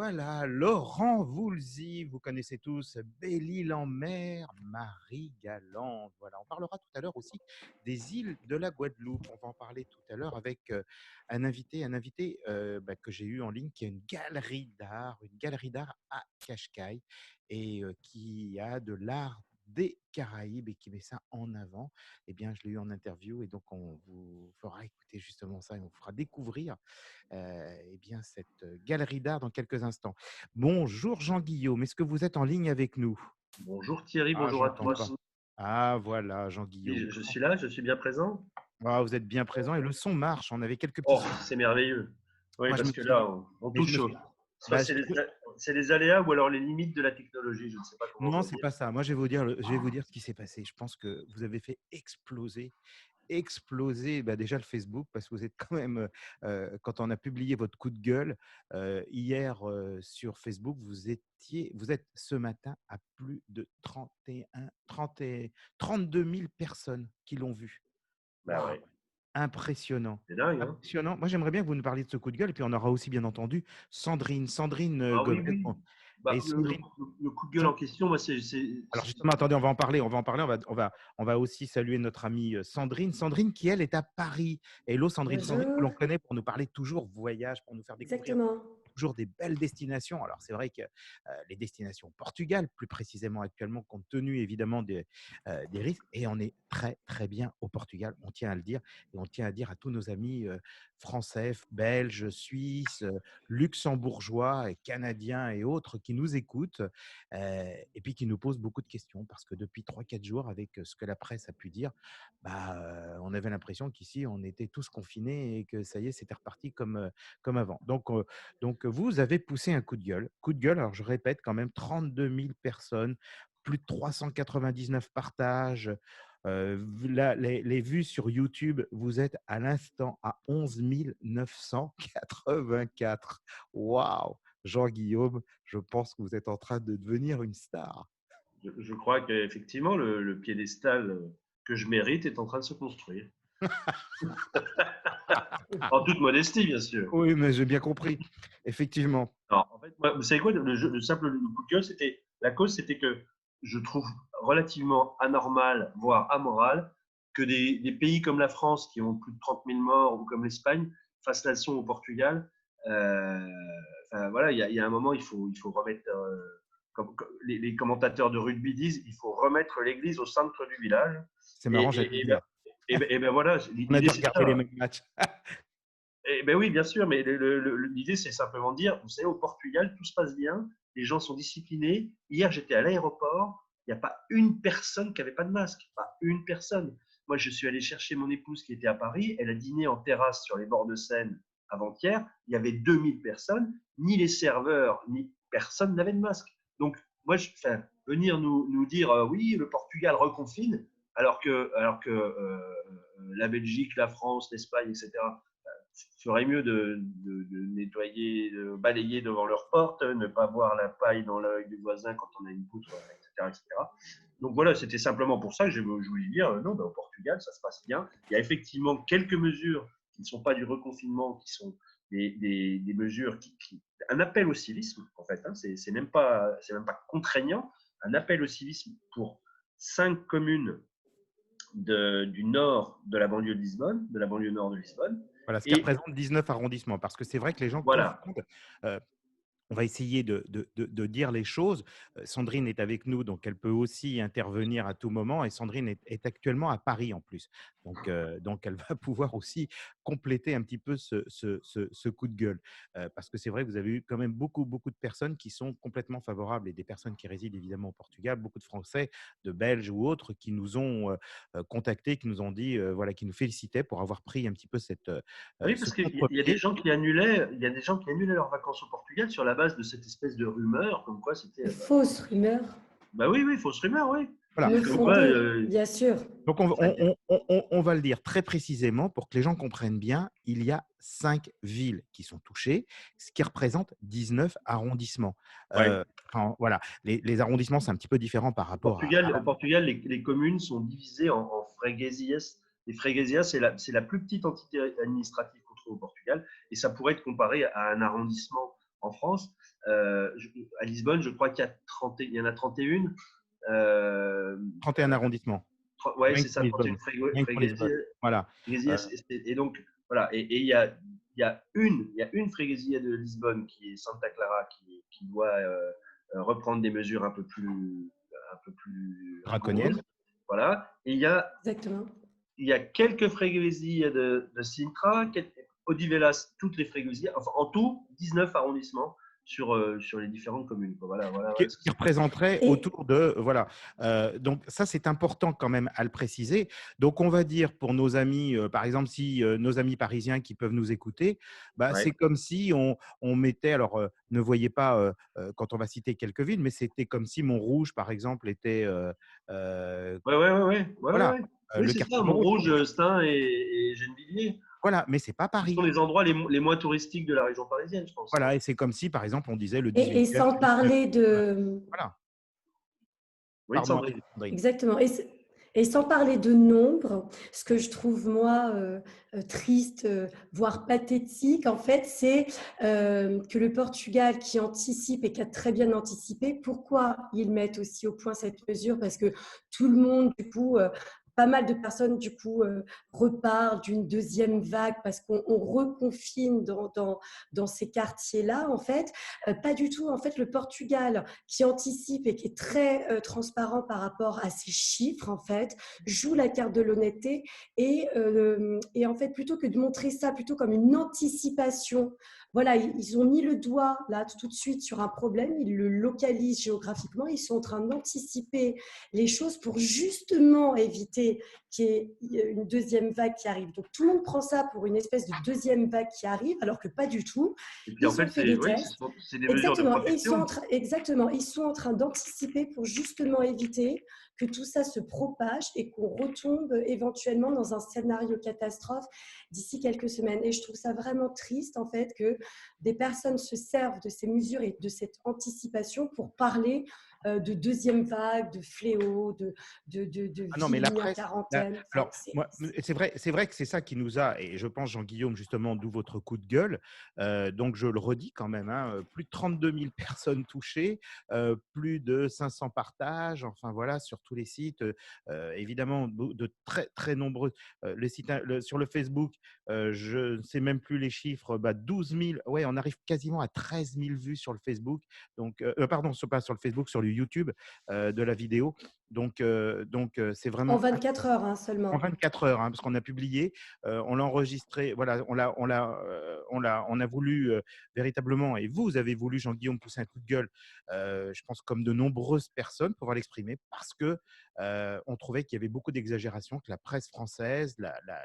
Voilà, Laurent Voulzy, vous connaissez tous Belle-Île-en-Mer, Marie-Galante. Voilà, on parlera tout à l'heure aussi des îles de la Guadeloupe. On va en parler tout à l'heure avec un invité que j'ai eu en ligne qui a une galerie d'art à Cascais et qui a de l'art des Caraïbes et qui met ça en avant. Eh bien, je l'ai eu en interview et donc on vous fera écouter justement ça et on vous fera découvrir eh bien, cette galerie d'art dans quelques instants. Bonjour Jean-Guillaume, est-ce que vous êtes en ligne avec nous? Bonjour Thierry, Ah, bonjour à j'entends tous. pas. Ah, voilà, Jean-Guillaume. Je suis là, je suis bien présent. Ah, vous êtes bien présent et le son marche. On avait quelques petits Oh, soucis. c'est merveilleux. Oui, Moi, je parce me que suis. là, on Mais je me touche suis. soit Bah, je- c'est les aléas ou alors les limites de la technologie, je ne sais pas comment on Non, doit c'est dire. pas ça. Moi, je vais vous dire, je vais vous dire ce qui s'est passé. Je pense que vous avez fait exploser bah, déjà le Facebook parce que vous êtes quand même, quand on a publié votre coup de gueule hier sur Facebook, vous êtes ce matin à plus de 32 000 personnes qui l'ont vu. Bah Waouh, ouais, impressionnant. c'est dingue, hein? Impressionnant. Moi, j'aimerais bien que vous nous parliez de ce coup de gueule et puis on aura aussi bien entendu Sandrine Ah oui, Gomez. oui. Bon. Bah, Et Sandrine, le coup de gueule en question, moi, alors justement, attendez, on va en parler, on va aussi saluer notre amie Sandrine. Sandrine qui, elle, est à Paris. Hello Sandrine. Sandrine que Bonjour, l'on connaît pour nous parler toujours voyage, pour nous faire découvrir exactement. toujours des belles destinations. Alors c'est vrai que les destinations au Portugal, plus précisément actuellement, compte tenu évidemment des risques, et on est très très bien au Portugal, on tient à le dire, et on tient à dire à tous nos amis français, belges, suisses, luxembourgeois, et canadiens et autres qui nous écoutent et puis qui nous posent beaucoup de questions parce que depuis 3 4 jours, avec ce que la presse a pu dire, bah, on avait l'impression qu'ici, on était tous confinés et que ça y est, c'était reparti comme avant. Donc, vous avez poussé un coup de gueule. Coup de gueule, alors je répète quand même, 32 000 personnes, plus de 399 partages. Les vues sur YouTube, vous êtes à l'instant à 11 984. Waouh! Jean-Guillaume, je pense que vous êtes en train de devenir une star. je crois qu'effectivement, le piédestal que je mérite est en train de se construire. En toute modestie, bien sûr. Oui, mais j'ai bien compris. Effectivement. Alors, en fait, moi, vous savez quoi, le simple coup de gueule, la cause, c'était que je trouve relativement anormal, voire amoral, que des pays comme la France, qui ont plus de 30 000 morts, ou comme l'Espagne, fassent la leçon au Portugal. Euh, enfin, voilà, il y a un moment, il faut remettre, comme les commentateurs de rugby disent, il faut remettre l'église au centre du village. C'est Et, marrant, j'allais le et, et, ben, dire. et ben voilà, On a l'idée dû c'est regarder les ça. mêmes matchs. Eh ben oui, bien sûr, mais l'idée, c'est simplement de dire, vous savez, au Portugal, tout se passe bien, les gens sont disciplinés. Hier, j'étais à l'aéroport, il n'y a pas une personne qui n'avait pas de masque, pas une personne. Moi, je suis allé chercher mon épouse qui était à Paris, elle a dîné en terrasse sur les bords de Seine avant-hier, il y avait 2000 personnes, ni les serveurs, ni personne n'avait de masque. Donc, moi, enfin, venir nous dire, oui, le Portugal reconfine, alors que la Belgique, la France, l'Espagne, etc., ferait mieux de nettoyer, de balayer devant leur porte, ne pas voir la paille dans l'œil du voisin quand on a une poutre, etc., etc. Donc voilà, c'était simplement pour ça que je voulais dire, non, ben, au Portugal, ça se passe bien. Il y a effectivement quelques mesures qui ne sont pas du reconfinement, qui sont des mesures un appel au civisme, en fait, hein, c'est même pas contraignant, un appel au civisme pour 5 communes du nord de la banlieue de Lisbonne, de la banlieue nord de Lisbonne. Voilà, ce qui Et représente 19 arrondissements, parce que c'est vrai que les gens voilà. confondent. euh, On va essayer de dire les choses. Sandrine est avec nous, donc elle peut aussi intervenir à tout moment. Et Sandrine est actuellement à Paris en plus. Donc, elle va pouvoir aussi compléter un petit peu ce coup de gueule. Parce que c'est vrai que vous avez eu quand même beaucoup, beaucoup de personnes qui sont complètement favorables et des personnes qui résident évidemment au Portugal, beaucoup de Français, de Belges ou autres qui nous ont contactés, qui nous ont dit, voilà, qui nous félicitaient pour avoir pris un petit peu Oui, ce parce qu'il y a des contre-pied. gens qui annulaient, il y a des gens qui annulaient leurs vacances au Portugal sur la base de cette espèce de rumeur, comme quoi c'était. Des fausses rumeurs, Bah oui, oui, fausse rumeur, oui. Voilà. non Comme quoi, fondées, bien sûr. Donc, ça a été- on va le dire très précisément pour que les gens comprennent bien. Il y a 5 villes qui sont touchées, ce qui représente 19 arrondissements. ouais. Voilà, les arrondissements, c'est un petit peu différent par rapport à Au Portugal, les communes sont divisées en freguesias. Les freguesias, c'est la plus petite entité administrative qu'on trouve au Portugal, et ça pourrait être comparé à un arrondissement en France. À Lisbonne, je crois il y en a 31. 31 arrondissements, Ouais, rien c'est que pour ça, 31 Lisbonne. Rien que pour Lisbonne. Voilà. Fréguesias. Et donc, voilà. Et il y a une Fréguesia de Lisbonne qui est Santa Clara qui doit reprendre des mesures un peu plus rigoureuses. Draconienne. Voilà. Et Exactement. il y a quelques Fréguesias de Sintra, Odivelas, toutes les Fréguesias, enfin en tout, 19 arrondissements sur les différentes communes. Voilà Qui ce que ça fait. représenterait Et autour de… Voilà. Donc, ça, c'est important quand même à le préciser. Donc, on va dire pour nos amis, par exemple, si nos amis parisiens qui peuvent nous écouter, bah, Ouais. c'est comme si on mettait… Alors, ne voyez pas quand on va citer quelques villes, mais c'était comme si Montrouge, par exemple, était… voilà, Ouais. Oui, le c'est ça, quartier Montrouge. Montrouge, Stein et Gennevilliers. Voilà, mais c'est pas Ce sont Paris. les endroits les moins touristiques de la région parisienne, je pense, hein. Voilà, et c'est comme si, par exemple, on disait le et 18e, sans le 19e. parler de… Voilà. Oui, Pardon, Sandrine. allez-y, Sandrine. Exactement. Et sans parler de nombre, ce que je trouve, moi, triste, voire pathétique, en fait, c'est que le Portugal, qui anticipe et qui a très bien anticipé, pourquoi ils mettent aussi au point cette mesure? Parce que tout le monde, du coup, pas mal de personnes, du coup, reparlent d'une deuxième vague parce qu'on reconfine dans ces quartiers-là, en fait. Pas du tout. En fait, le Portugal, qui anticipe et qui est très transparent par rapport à ces chiffres, en fait, joue la carte de l'honnêteté et en fait, plutôt que de montrer ça plutôt comme une anticipation, voilà, ils ont mis le doigt là tout de suite sur un problème, ils le localisent géographiquement, ils sont en train d'anticiper les choses pour justement éviter qu'il y ait une deuxième vague qui arrive. Donc tout le monde prend ça pour une espèce de deuxième vague qui arrive, alors que pas du tout. Et puis en Ils fait, ont fait des oui, tests. c'est des mesures de Exactement. Et protection. ils sont en train d'anticiper pour justement éviter que tout ça se propage et qu'on retombe éventuellement dans un scénario catastrophe d'ici quelques semaines. Et je trouve ça vraiment triste, en fait, que des personnes se servent de ces mesures et de cette anticipation pour parler de deuxième vague, de fléau, de Ah non, mais villes la mis en presse, quarantaine. Enfin, alors, moi, c'est vrai que c'est ça qui nous a, et je pense, Jean-Guillaume, justement, d'où votre coup de gueule. Donc, je le redis quand même, hein, plus de 32 000 personnes touchées, plus de 500 partages, enfin voilà, sur tous les sites. Évidemment, de très, très nombreux. Sur le Facebook, je ne sais même plus les chiffres, 12 000, ouais, on arrive quasiment à 13 000 vues sur le Facebook. Donc, pardon, pas sur le Facebook, sur le YouTube de la vidéo. Donc, c'est en vraiment 24 heures hein, en seulement. 24 heures, hein, parce qu'on a publié, on l'a enregistré, voilà, on a voulu véritablement, et vous avez voulu, Jean-Guillaume, pousser un coup de gueule, je pense comme de nombreuses personnes, pouvoir l'exprimer, parce que on trouvait qu'il y avait beaucoup d'exagération, que la presse française,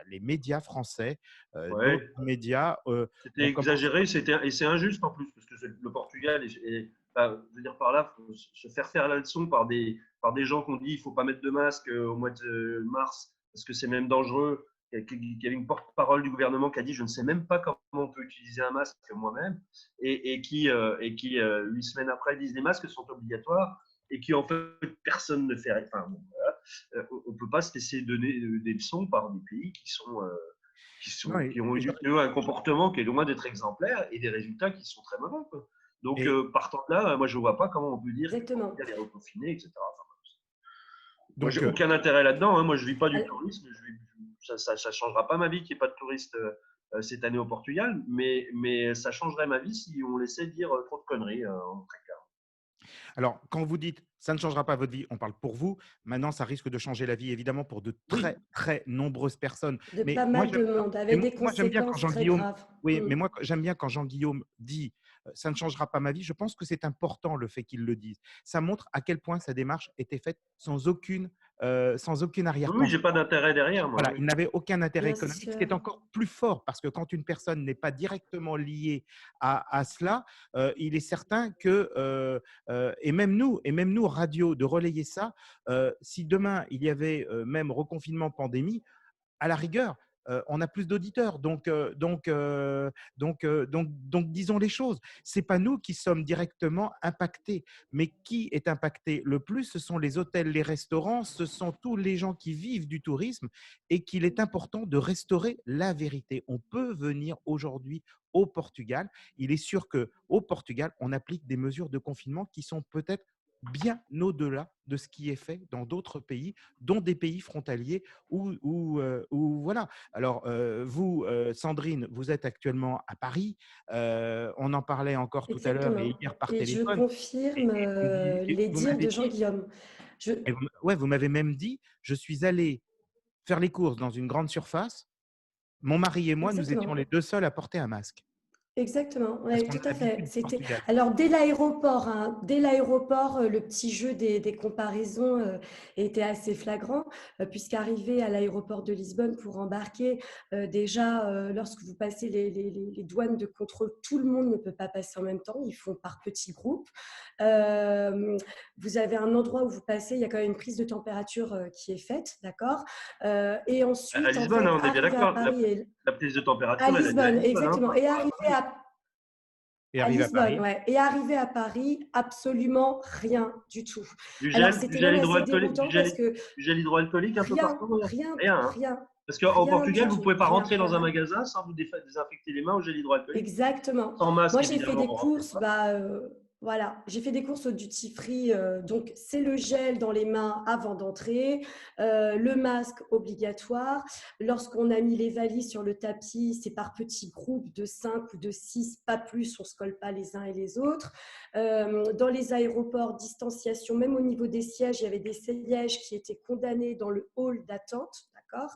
les médias français, Ouais. d'autres médias C'était ont commencé. exagéré, et c'est injuste en plus, parce que le Portugal, je veux dire par là, faut se faire la leçon par des gens qui ont dit il ne faut pas mettre de masque au mois de mars, parce que c'est même dangereux. Il y avait une porte-parole du gouvernement qui a dit je ne sais même pas comment on peut utiliser un masque moi-même, et qui 8 semaines après disent les masques sont obligatoires, et qui en fait personne ne fait rien. Enfin, bon, voilà. On ne peut pas se laisser donner des leçons par des pays Non, qui ont eu un comportement qui est loin d'être exemplaire et des résultats qui sont très mauvais, quoi. Donc, et partant de là, moi, je ne vois pas comment on peut dire que le Exactement. Portugal est reconfiné, etc. Enfin, moi, j'ai donc, aucun intérêt là-dedans, hein. Moi, je ne vis pas du tourisme. Ça ne changera pas ma vie qu'il n'y ait pas de touristes cette année au Portugal, mais ça changerait ma vie si on laissait dire trop de conneries, en très clair. Alors, quand vous dites ça ne changera pas votre vie, on parle pour vous. Maintenant, ça risque de changer la vie, évidemment, pour de très, Oui, très nombreuses personnes. De Mais pas moi, mal de monde, avec des moi, j'aime bien quand conséquences très Jean-Guillaume… graves. Oui, mais moi, j'aime bien quand Jean-Guillaume dit ça ne changera pas ma vie. Je pense que c'est important le fait qu'il le dise. Ça montre à quel point sa démarche était faite sans aucune oui, arrière-pensée. j'ai pas d'intérêt derrière, moi. Voilà, Oui. il n'avait aucun intérêt Bien économique, ce qui sûr. est encore plus fort parce que quand une personne n'est pas directement liée à cela, il est certain que, et même nous, radio, de relayer ça, si demain il y avait même reconfinement, pandémie, à la rigueur, on a plus d'auditeurs. Donc, disons les choses. C'est pas nous qui sommes directement impactés, mais qui est impacté le plus, ce sont les hôtels, les restaurants, ce sont tous les gens qui vivent du tourisme et qu'il est important de restaurer la vérité. On peut venir aujourd'hui au Portugal. Il est sûr qu'au Portugal, on applique des mesures de confinement qui sont peut-être bien au-delà de ce qui est fait dans d'autres pays, dont des pays frontaliers où voilà. Alors, vous, Sandrine, vous êtes actuellement à Paris. On en parlait encore tout à l'heure et Exactement. hier par Et je téléphone. confirme Et les vous dires m'avez de dit, Jean-Guillaume. Je, ouais, vous m'avez même dit, je suis allé faire les courses dans une grande surface. Mon mari et moi, nous étions exactement. les deux seuls à porter un masque Exactement, parce ouais, qu'on tout a à fait. l'habitude du C'était Portugal. alors dès l'aéroport, le petit jeu des comparaisons était assez flagrant, puisqu'arrivé à l'aéroport de Lisbonne pour embarquer, déjà lorsque vous passez les douanes de contrôle, tout le monde ne peut pas passer en même temps, ils font par petits groupes. Vous avez un endroit où vous passez, il y a quand même une prise de température qui est faite, d'accord. Et À ensuite, en Lisbonne, fait, hein, on est bien arrivé à d'accord. Paris et La prise de à température, elle a lieu à Lisbonne, Lisbonne, hein, exactement. pas à Paris. Et À arrivé à Lisbonne, Paris, ouais. Et arrivé à Paris, absolument rien du tout. Alors, Du c'était gel même assez hydroalcoolique, déroutant parce que du gel hydroalcoolique un peu rien, partout, rien, rien. Hein. rien, Parce qu'au rien Portugal, du vous ne tout. pouvez pas Rien, rentrer rien, dans un rien. magasin sans vous désinfecter les mains au gel hydroalcoolique. Exactement. Sans masque, Moi, j'ai fait évidemment, des vous ne rentrez courses, pas. voilà, j'ai fait des courses au duty free, donc c'est le gel dans les mains avant d'entrer, le masque obligatoire. Lorsqu'on a mis les valises sur le tapis, c'est par petits groupes de 5 ou de 6, pas plus, on ne se colle pas les uns et les autres. Dans les aéroports, distanciation, même au niveau des sièges, il y avait des sièges qui étaient condamnés dans le hall d'attente. D'accord.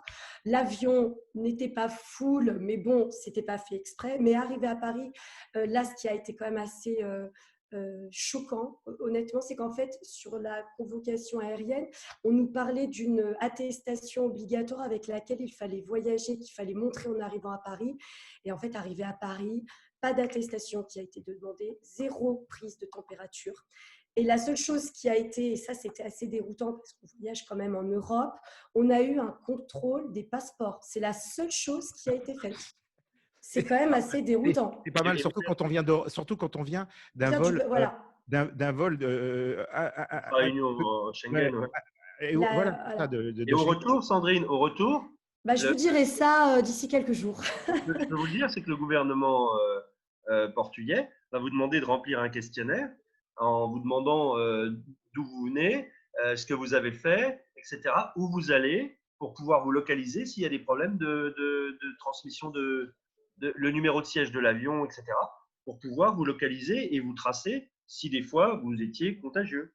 L'avion n'était pas full, mais bon, c'était pas fait exprès. Mais arrivé à Paris, là, ce qui a été quand même assez choquant, honnêtement, c'est qu'en fait, sur la convocation aérienne, on nous parlait d'une attestation obligatoire avec laquelle il fallait voyager, qu'il fallait montrer en arrivant à Paris. Et en fait, arrivé à Paris, pas d'attestation qui a été demandée, zéro prise de température. Et la seule chose qui a été, et ça c'était assez déroutant parce qu'on voyage quand même en Europe, on a eu un contrôle des passeports. C'est la seule chose qui a été faite. C'est quand même assez déroutant. c'est pas mal, surtout quand on vient d'un vol, Voilà. d'un vol Par l'Union ouais, Schengen. Ouais. et voilà, c'est ça, Voilà. Et de au Schengen. retour, Sandrine, au retour, Bah, je le, vous dirai ça d'ici quelques jours. ce que je peux vous dire, c'est que le gouvernement portugais va vous demander de remplir un questionnaire en vous demandant d'où vous venez, ce que vous avez fait, etc., où vous allez, pour pouvoir vous localiser s'il y a des problèmes de transmission le numéro de siège de l'avion, etc., pour pouvoir vous localiser et vous tracer si des fois vous étiez contagieux.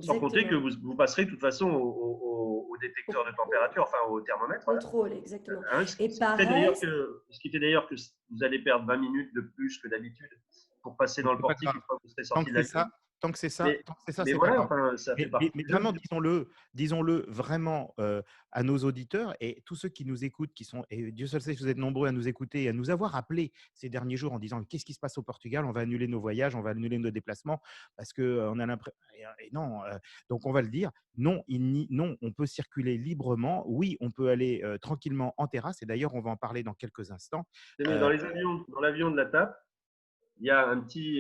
Sans compter que Exactement. vous passerez de toute façon au détecteur de température, enfin au thermomètre. Voilà. Contrôle, exactement. Hein, Et pareil, ce qui était d'ailleurs que vous allez perdre 20 minutes de plus que d'habitude pour passer Mais dans le c'est pas portique grave. une fois que vous serez Tant sorti que de c'est l'avion. ça, tant que c'est ça, Mais, tant que c'est ça, mais c'est pas voilà, grave. enfin, ça fait partie Mais du jeu. vraiment, disons-le vraiment à nos auditeurs et tous ceux qui nous écoutent, qui sont, et Dieu seul sait que vous êtes nombreux à nous écouter et à nous avoir appelés ces derniers jours en disant qu'est-ce qui se passe au Portugal, on va annuler nos voyages, on va annuler nos déplacements parce que on a l'impression. Et non, donc on va le dire, non, non, on peut circuler librement. Oui, on peut aller tranquillement en terrasse et d'ailleurs, on va en parler dans quelques instants. Mais dans les avions, dans l'avion de la TAP, il y a un petit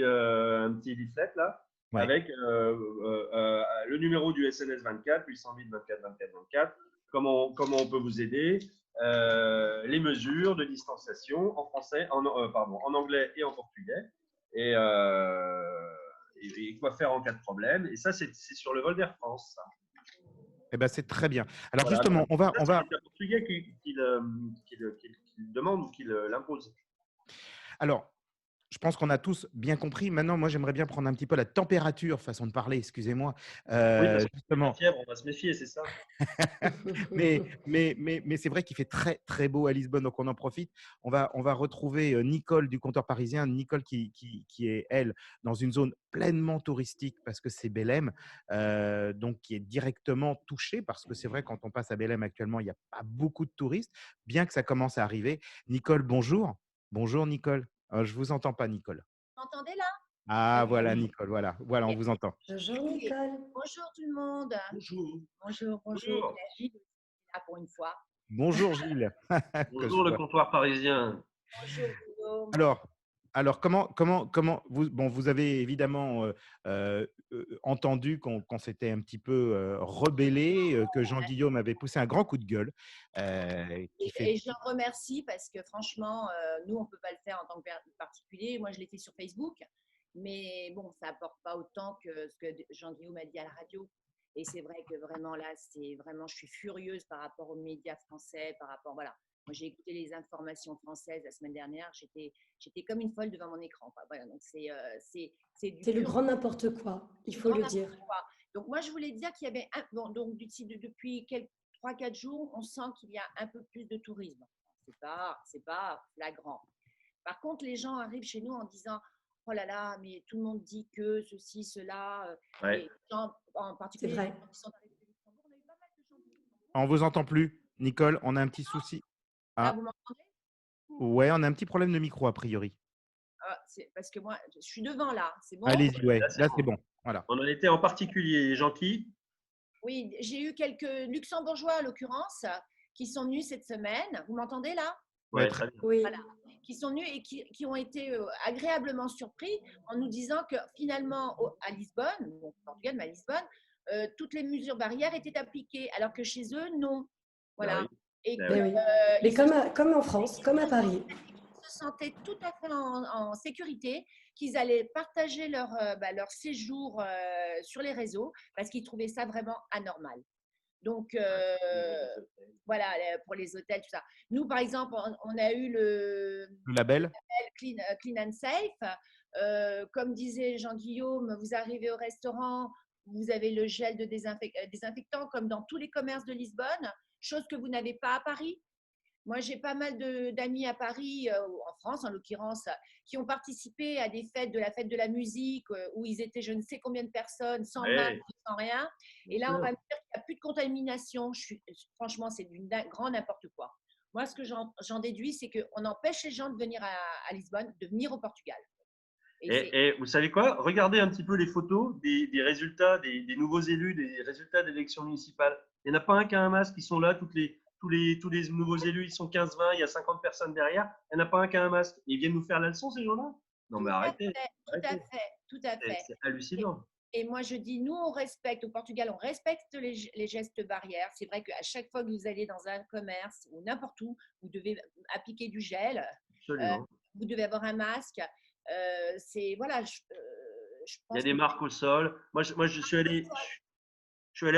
leaflet là, Ouais. avec le numéro du SNS 24, 808 24 24 24, comment on peut vous aider, les mesures de distanciation en français, en anglais et en portugais, et, et quoi faire en cas de problème. Et ça, c'est sur le vol d'Air France. Ça. Eh ben, c'est très bien. Alors Voilà. justement, on Ça, c'est va. l'État portugais qui le demande ou qui l'impose. Alors, je pense qu'on a tous bien compris. Maintenant, moi, j'aimerais bien prendre un petit peu la température, façon de parler, excusez-moi. Oui, parce que la Justement. fièvre, on va se méfier, c'est ça. Mais c'est vrai qu'il fait très, très beau à Lisbonne, donc on en profite. On va retrouver Nicole du comptoir parisien, Nicole qui est, elle, dans une zone pleinement touristique parce que c'est Belém, donc qui est directement touchée parce que c'est vrai, quand on passe à Belém actuellement, il n'y a pas beaucoup de touristes, bien que ça commence à arriver. Nicole, bonjour. Bonjour, Nicole. Je ne vous entends pas, Nicole. Vous m'entendez là? Ah, voilà, Nicole, voilà, on vous entend. Bonjour Nicole. Bonjour tout le monde. Bonjour. Bonjour. Bonjour. Virginie est là pour une fois. Bonjour Gilles. Que je Bonjour le vois. comptoir parisien. Bonjour Bruno. Alors, comment vous avez évidemment entendu qu'on s'était un petit peu rebellé, que Jean-Guillaume avait poussé un grand coup de gueule qui fait. Et je l'en remercie parce que franchement, nous, on ne peut pas le faire en tant que particulier. Moi, je l'ai fait sur Facebook, mais bon, ça n'apporte pas autant que ce que Jean-Guillaume a dit à la radio. Et c'est vrai que vraiment là, je suis furieuse par rapport aux médias français, par rapport, voilà. Moi, j'ai écouté les informations françaises la semaine dernière. J'étais comme une folle devant mon écran, quoi. Voilà, donc c'est du C'est le pur grand n'importe quoi, il faut grand le n'importe dire. quoi. Donc moi, je voulais dire qu'il y avait bon, donc depuis quelques 3-4 jours, on sent qu'il y a un peu plus de tourisme. C'est pas flagrant. Par contre, les gens arrivent chez nous en disant oh là là, mais tout le monde dit que ceci, cela. Ouais. Et les gens, en C'est particulier, vrai. les gens qui sont arrivés de Luxembourg, on a eu pas mal de gens de Luxembourg. On vous entend plus, Nicole. On a un petit souci. Là, Ah, vous m'entendez? ouais, on a un petit problème de micro a priori. C'est parce que moi, je suis devant là. C'est bon? Allez-y, ouais. Là, Là, c'est bon. Voilà. On en était en particulier, les gens qui? Oui, j'ai eu quelques Luxembourgeois, en l'occurrence, qui sont venus cette semaine. Vous m'entendez là? Ouais, Ouais, très bien. Oui, Voilà. Qui sont venus et qui ont été agréablement surpris en nous disant que finalement, à Lisbonne, au Portugal, mais à Lisbonne, toutes les mesures barrières étaient appliquées, alors que chez eux, non. Voilà. Bah oui. Et Bah que, ben oui. Mais ils se comme en France, comme à Paris. sentaient tout à fait en sécurité, qu'ils allaient partager leur séjour sur les réseaux parce qu'ils trouvaient ça vraiment anormal. Donc, voilà, pour les hôtels, tout ça. Nous, par exemple, on a eu le Le label. Clean and Safe. Comme disait Jean-Guillaume, vous arrivez au restaurant, vous avez le gel de désinfectant, comme dans tous les commerces de Lisbonne, chose que vous n'avez pas à Paris. Moi, j'ai pas mal d'amis à Paris, en France en l'occurrence, qui ont participé à des fêtes, de la fête de la musique, où ils étaient je ne sais combien de personnes, sans masque, Ouais, sans rien. Et bien là, on sûr. va me dire qu'il n'y a plus de contamination. Franchement, c'est du grand n'importe quoi. Moi, ce que j'en déduis, c'est qu'on empêche les gens de venir à Lisbonne, de venir au Portugal. Et vous savez quoi? Regardez un petit peu les photos des résultats des nouveaux élus, des résultats d'élections municipales. Il n'y en a pas un qui a un masque, ils sont là, tous les nouveaux élus, ils sont 15-20, il y a 50 personnes derrière. Il n'y en a pas un qui a un masque. Et ils viennent nous faire la leçon, ces gens-là? Non, mais arrêtez, tout à arrêtez. fait, tout à fait. C'est hallucinant. Et moi, je dis, nous, on respecte, au Portugal, on respecte les gestes barrières. C'est vrai qu'à chaque fois que vous allez dans un commerce ou n'importe où, vous devez appliquer du gel, Absolument. vous devez avoir un masque. Voilà, je Il y pense a des que marques au sol. Moi, je suis allé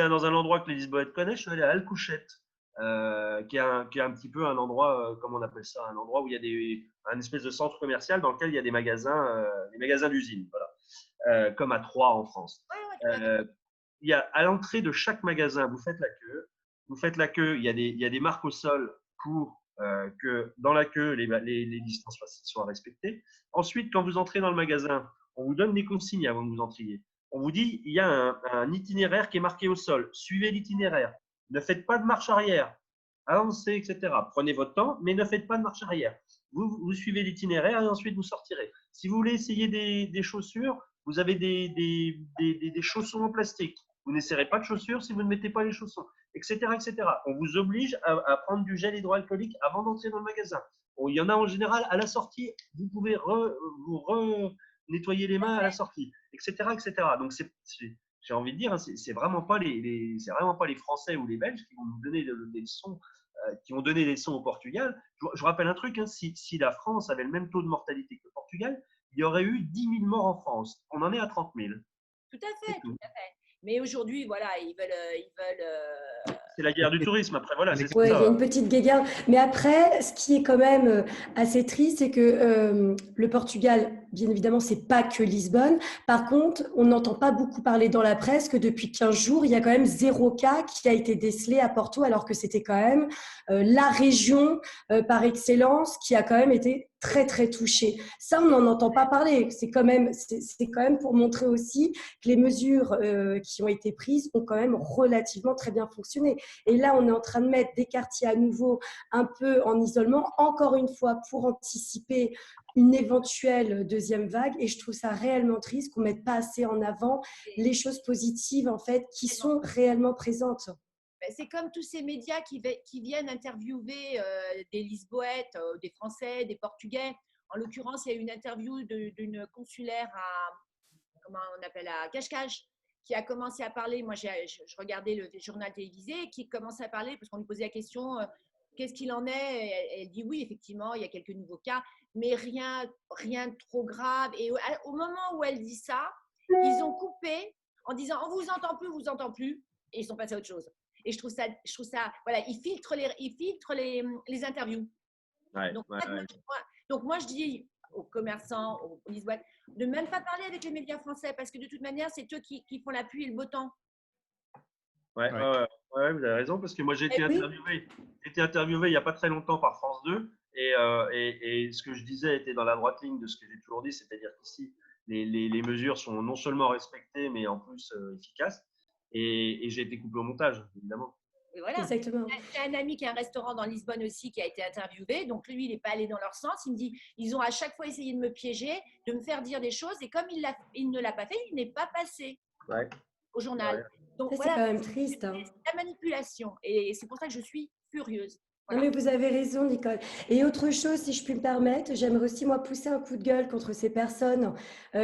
dans un endroit que les Lisboètes connaissent. Je suis allé à Alcochete, qui est un petit peu un endroit, comment on appelle ça, un endroit où il y a un espèce de centre commercial dans lequel il y a des magasins d'usine, voilà, comme à Troyes en France. ouais, tout à fait. Il y a à l'entrée de chaque magasin, vous faites la queue. Vous faites la queue. Il y a des marques au sol pour que dans la queue les distances soient respectées. Ensuite, quand vous entrez dans le magasin, on vous donne des consignes avant que vous entriez. On vous dit il y a un itinéraire qui est marqué au sol. Suivez l'itinéraire. Ne faites pas de marche arrière. Avancez, etc. Prenez votre temps, mais ne faites pas de marche arrière. Vous suivez l'itinéraire et ensuite vous sortirez. Si vous voulez essayer des chaussures, vous avez des chaussons en plastique. Vous n'essaierez pas de chaussures si vous ne mettez pas les chaussons, etc., etc. On vous oblige à prendre du gel hydroalcoolique avant d'entrer dans le magasin. Bon, il y en a en général à la sortie. Vous pouvez nettoyer les mains à la sortie, etc., etc. Donc, j'ai envie de dire, hein, c'est vraiment pas c'est vraiment pas les Français ou les Belges qui vont nous donner des leçons, qui vont donner des leçons au Portugal. Je rappelle un truc, hein, si la France avait le même taux de mortalité que le Portugal, il y aurait eu 10 000 morts en France. On en est à 30 000. Tout à fait, tout à fait. Mais aujourd'hui, voilà, ils veulent C'est la guerre du tourisme. Après, voilà, c'est Oui, il y a ça. une petite guéguerre. Mais après, ce qui est quand même assez triste, c'est que le Portugal, bien évidemment, c'est pas que Lisbonne. Par contre, on n'entend pas beaucoup parler dans la presse que depuis 15 jours, il y a quand même 0 cas qui a été décelé à Porto, alors que c'était quand même la région par excellence qui a quand même été très, très touchée. Ça, on n'en entend pas parler. C'est quand même pour montrer aussi que les mesures qui ont été prises ont quand même relativement très bien fonctionné. Et là, on est en train de mettre des quartiers à nouveau un peu en isolement, encore une fois, pour anticiper une éventuelle deuxième vague. Et je trouve ça réellement triste qu'on ne mette pas assez en avant les choses positives, en fait, qui sont réellement présentes. Ben, c'est comme tous ces médias qui viennent interviewer des Lisboètes, des Français, des Portugais. En l'occurrence, il y a eu une interview d'une consulaire comment on appelle, à Cascais, qui a commencé à parler. Moi, je regardais le journal télévisé, qui commençait à parler parce qu'on lui posait la question qu'est-ce qu'il en est. Elle dit oui, effectivement, il y a quelques nouveaux cas, mais rien de trop grave. Et au moment où elle dit ça, ils ont coupé en disant on vous entend plus, et ils sont passés à autre chose. Et je trouve ça, voilà, ils filtrent les interviews. Ouais, Donc, ouais, ouais. donc moi, je dis aux commerçants, aux Lisboètes, de même pas parler avec les médias français parce que de toute manière, c'est eux qui font la pluie et le beau temps. Ouais, vous avez raison, parce que moi j'ai été oui. interviewé il n'y a pas très longtemps par France 2 et ce que je disais était dans la droite ligne de ce que j'ai toujours dit, c'est-à-dire qu'ici les mesures sont non seulement respectées mais en plus efficaces et j'ai été coupé au montage, évidemment. Et voilà. Exactement. J'ai un ami qui a un restaurant dans Lisbonne aussi qui a été interviewé, donc lui il n'est pas allé dans leur sens, il me dit ils ont à chaque fois essayé de me piéger, de me faire dire des choses et comme il ne l'a pas fait, il n'est pas passé au journal. Ouais. Donc Ça, voilà, c'est quand même triste. Hein. c'est la manipulation et c'est pour ça que je suis furieuse. Non, mais vous avez raison, Nicole. Et autre chose, si je puis me permettre, j'aimerais aussi, moi, pousser un coup de gueule contre ces personnes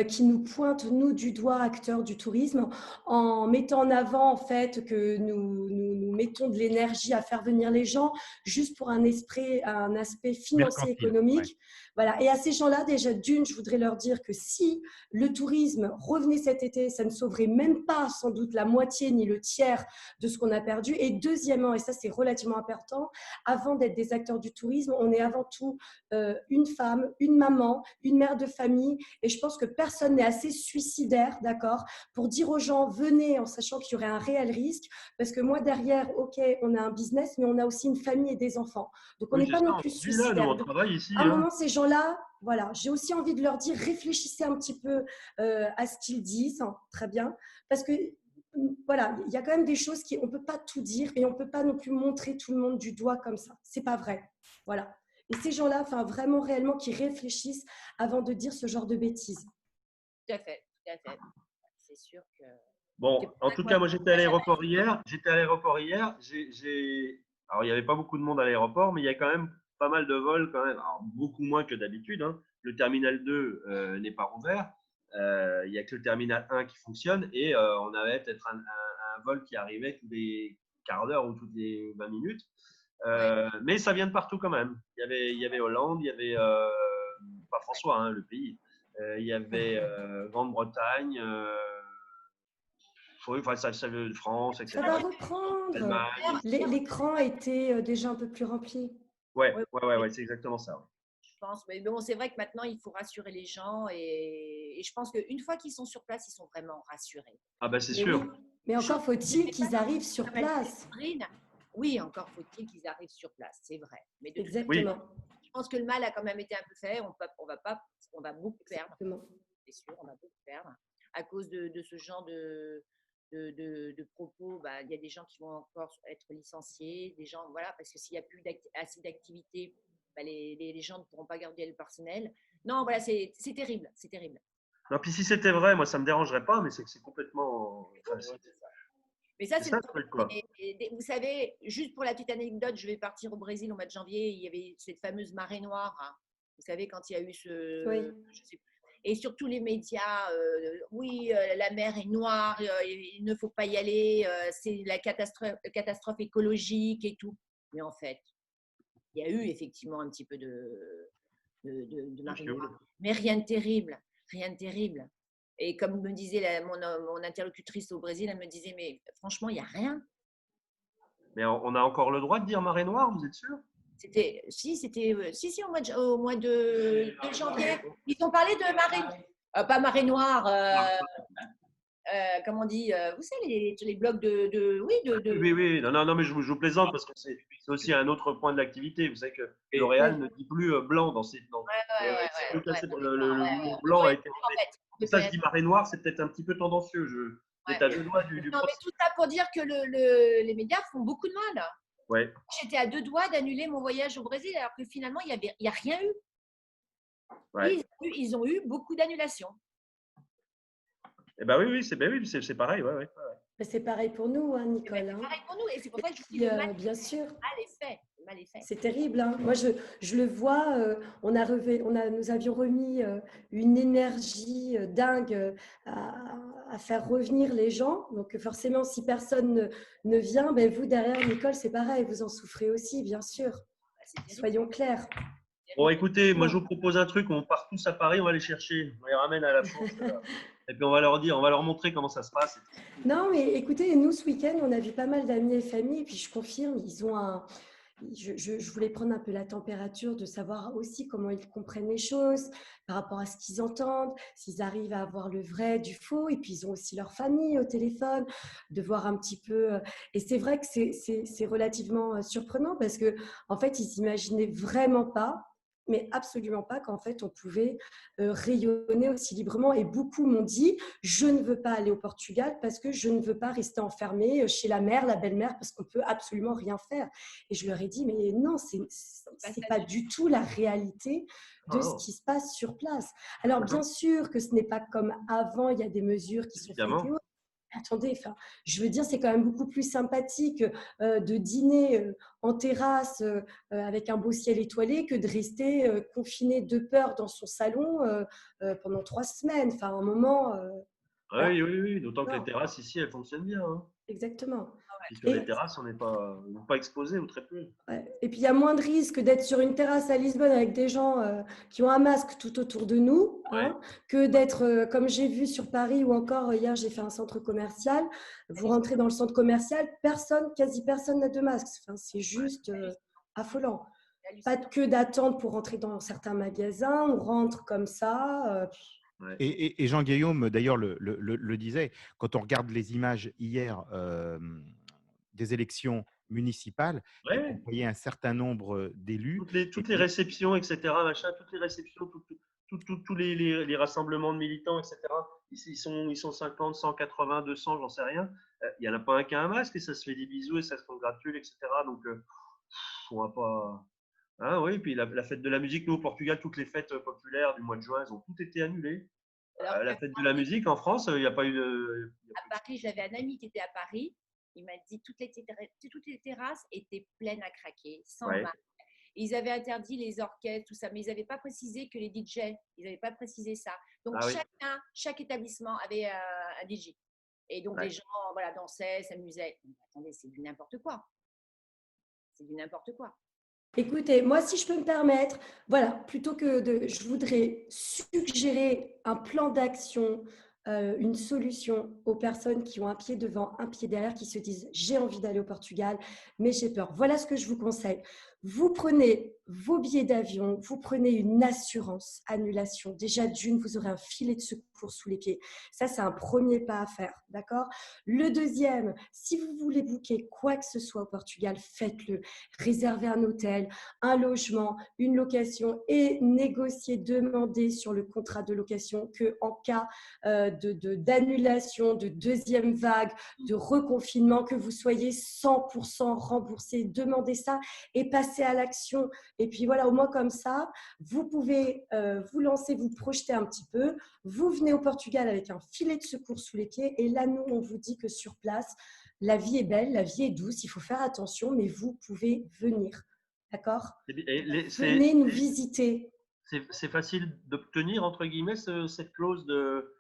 qui nous pointent, nous, du doigt, acteurs du tourisme, en mettant en avant, en fait, que nous mettons de l'énergie à faire venir les gens juste pour un aspect financier, économique. Ouais. Voilà. Et à ces gens-là, déjà, d'une, je voudrais leur dire que si le tourisme revenait cet été, ça ne sauverait même pas, sans doute, la moitié ni le tiers de ce qu'on a perdu. Et deuxièmement, et ça, c'est relativement important, avant d'être des acteurs du tourisme, on est avant tout une femme, une maman, une mère de famille. Et je pense que personne n'est assez suicidaire, d'accord, pour dire aux gens, venez en sachant qu'il y aurait un réel risque. Parce que moi, derrière, OK, on a un business, mais on a aussi une famille et des enfants. Donc, on n'est pas non plus suicidaire. Nous, on travaille ici. À un moment, ces gens-là, voilà, j'ai aussi envie de leur dire, réfléchissez un petit peu à ce qu'ils disent, hein, très bien, parce que voilà, il y a quand même des choses on ne peut pas tout dire et on ne peut pas non plus montrer tout le monde du doigt comme ça. C'est pas vrai. Voilà. Et ces gens-là, enfin, vraiment, réellement, qui réfléchissent avant de dire ce genre de bêtises. Tout à fait. C'est sûr que… Bon, en tout cas, moi, j'étais à l'aéroport hier. Alors, il n'y avait pas beaucoup de monde à l'aéroport, mais il y a quand même pas mal de vols, quand même. Alors, beaucoup moins que d'habitude. Hein. Le terminal 2 n'est pas rouvert. Il n'y a que le terminal 1 qui fonctionne et on avait peut-être un vol qui arrivait tous les quarts d'heure ou toutes les 20 minutes. Mais ça vient de partout quand même. Il y avait Hollande, il y avait pas François, hein, le pays. Il y avait Grande-Bretagne. France, etc. Ça va reprendre. L'écran a été déjà un peu plus rempli. Ouais, c'est exactement ça. Ouais. Je pense, mais bon, c'est vrai que maintenant, il faut rassurer les gens et je pense qu'une fois qu'ils sont sur place, ils sont vraiment rassurés. Ah ben c'est sûr. Oui. Mais encore faut-il qu'ils arrivent sur place. Oui, encore faut-il qu'ils arrivent sur place, c'est vrai. Mais exactement. Je pense que le mal a quand même été un peu fait. On va beaucoup perdre. C'est sûr, on va beaucoup perdre à cause de ce genre de propos. Bah, il y a des gens qui vont encore être licenciés, des gens, voilà, parce que s'il n'y a plus assez d'activité, bah, les gens ne pourront pas garder le personnel. Non, voilà, c'est terrible, c'est terrible. Non, puis si c'était vrai, moi ça me dérangerait pas, mais c'est que c'est complètement. Mais ça, c'est le truc, quoi. Vous savez, juste pour la petite anecdote, je vais partir au Brésil au mois de janvier. Il y avait cette fameuse marée noire. Hein. Vous savez, quand il y a eu Oui. Je sais plus. Et surtout les médias, la mer est noire, il ne faut pas y aller, c'est la catastrophe écologique et tout. Mais en fait, il y a eu effectivement un petit peu de marée noire. Mais rien de terrible, rien de terrible. Et comme me disait mon interlocutrice au Brésil, elle me disait, mais franchement, il n'y a rien. Mais on a encore le droit de dire marée noire, vous êtes sûr ? C'était au mois de janvier. Ils ont parlé de marée, pas marée noire, comment on dit, vous savez, les blocs Oui. Non, mais je vous plaisante parce que c'est aussi un autre point de l'activité. Vous savez que L'Oréal ne dit plus blanc dans ses. Le mot blanc a été enlevé. Ça, je dis marée noire, c'est peut-être un petit peu tendancieux. C'est à deux doigts du non, mais tout ça pour dire que les médias font beaucoup de mal. Ouais. J'étais à 2 doigts d'annuler mon voyage au Brésil alors que finalement, il n'y a rien eu. Ouais. Ils ont eu beaucoup d'annulations. Eh ben oui, c'est pareil. Ouais. C'est pareil pour nous, hein, Eh ben, Nicole. c'est Hein. pareil pour nous. Et c'est pour Et ça que je dis puis, le mal bien sûr, est fait. Le mal est fait. c'est terrible. Hein. Moi, je le vois. Nous avions remis une énergie dingue à faire revenir les gens. Donc, forcément, si personne ne vient, ben, vous, derrière, Nicole, c'est pareil. Vous en souffrez aussi, bien sûr. Bah, c'est terrible. Soyons clairs. Bon, Terrible. écoutez, moi, Non. je vous propose un truc. On part tous à Paris, on va les chercher. On les ramène à la fourche, là. Et puis, on va leur dire, on va leur montrer comment ça se passe. Non, mais écoutez, nous, ce week-end, on a vu pas mal d'amis et familles. Et puis, je confirme, je voulais prendre un peu la température, de savoir aussi comment ils comprennent les choses par rapport à ce qu'ils entendent, s'ils arrivent à avoir le vrai du faux. Et puis, ils ont aussi leur famille au téléphone, de voir un petit peu. Et c'est vrai que c'est relativement surprenant parce que, en fait, ils n'imaginaient vraiment pas, mais absolument pas, qu'en fait, on pouvait rayonner aussi librement. Et beaucoup m'ont dit, je ne veux pas aller au Portugal parce que je ne veux pas rester enfermée chez la mère, la belle-mère, parce qu'on peut absolument rien faire. Et je leur ai dit, mais non, c'est pas du tout la réalité Non, de ce non, qui se passe sur place. Alors, bien sûr que ce n'est pas comme avant, il y a des mesures qui sont faites et évidemment. autres. Attendez, enfin, je veux dire, c'est quand même beaucoup plus sympathique de dîner en terrasse avec un beau ciel étoilé que de rester confiné de peur dans son salon pendant 3 semaines. Enfin, un moment, voilà. Oui, oui, oui. D'autant que les Non, terrasses ici, elles fonctionnent bien, hein. exactement. Puis sur les Et, terrasses, on n'est pas exposé ou très peu. ouais. Et puis, il y a moins de risques d'être sur une terrasse à Lisbonne avec des gens qui ont un masque tout autour de nous, Ouais. hein, que d'être, comme j'ai vu sur Paris ou encore hier, j'ai fait un centre commercial. Vous rentrez dans le centre commercial, quasi personne n'a de masque. Enfin, c'est juste affolant. Pas de queue d'attente pour rentrer dans certains magasins. On rentre comme ça. Ouais. Et Jean-Guillaume, d'ailleurs, le disait, quand on regarde les images hier des élections municipales et qu'on Ouais. voyait un certain nombre d'élus, Toutes les réceptions, etc., machin, toutes les réceptions, tous les rassemblements de militants, etc., ils sont 50, 180, 200, j'en sais rien. Il n'y en a pas un qui a un masque et ça se fait des bisous et ça se congratule, etc. Donc, on va pas. Ah oui, puis la fête de la musique, nous au Portugal, toutes les fêtes populaires du mois de juin, elles ont toutes été annulées. Alors La qu'à fête de la musique en France, il n'y a pas eu de. Paris, j'avais un ami qui était à Paris. Il m'a dit toutes les terrasses étaient pleines à craquer, sans Ouais. masque. Ils avaient interdit les orchestres, tout ça, mais ils n'avaient pas précisé que les DJ, ils n'avaient pas précisé ça. Donc, Ah oui. chaque établissement avait un DJ. Et donc, Ouais. les gens voilà, dansaient, s'amusaient. Mais attendez, c'est du n'importe quoi. C'est du n'importe quoi. Écoutez, moi, si je peux me permettre, voilà, plutôt que je voudrais suggérer un plan d'action, une solution aux personnes qui ont un pied devant, un pied derrière, qui se disent, j'ai envie d'aller au Portugal, mais j'ai peur. Voilà ce que je vous conseille. Vous prenez vos billets d'avion, vous prenez une assurance annulation. Déjà, d'une, vous aurez un filet de secours sous les pieds. Ça, c'est un premier pas à faire, d'accord? Le deuxième, si vous voulez booker quoi que ce soit au Portugal, faites-le. Réservez un hôtel, un logement, une location et négocier, demander sur le contrat de location qu'en cas d'annulation, de deuxième vague, de reconfinement, que vous soyez 100% remboursé. Demandez ça et passez à l'action. Et puis voilà, au moins comme ça, vous pouvez vous lancer, vous projeter un petit peu. Vous venez au Portugal avec un filet de secours sous les pieds et là, nous, on vous dit que sur place, la vie est belle, la vie est douce, il faut faire attention, mais vous pouvez venir. D'accord? Venez nous visiter. C'est facile d'obtenir, entre guillemets, cette clause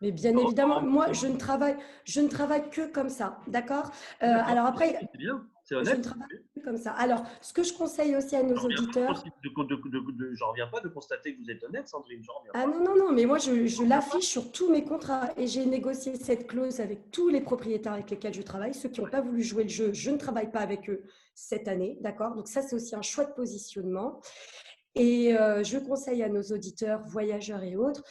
Mais bien de évidemment, moi, remboursement. je ne travaille que comme ça. D'accord? D'accord, Alors après, c'est bien, c'est je ne honnête. travaille que comme ça. Alors, ce que je conseille aussi à nos J'en reviens pas, auditeurs, j'en reviens pas de constater que vous êtes honnête, Sandrine, j'en reviens ah pas. non, non, non, mais moi, je l'affiche sur tous mes contrats et j'ai négocié cette clause avec tous les propriétaires avec lesquels je travaille. Ceux qui n'ont pas voulu jouer le jeu, je ne travaille pas avec eux cette année. D'accord? Donc ça, c'est aussi un choix de positionnement. Et je conseille à nos auditeurs, voyageurs et autres,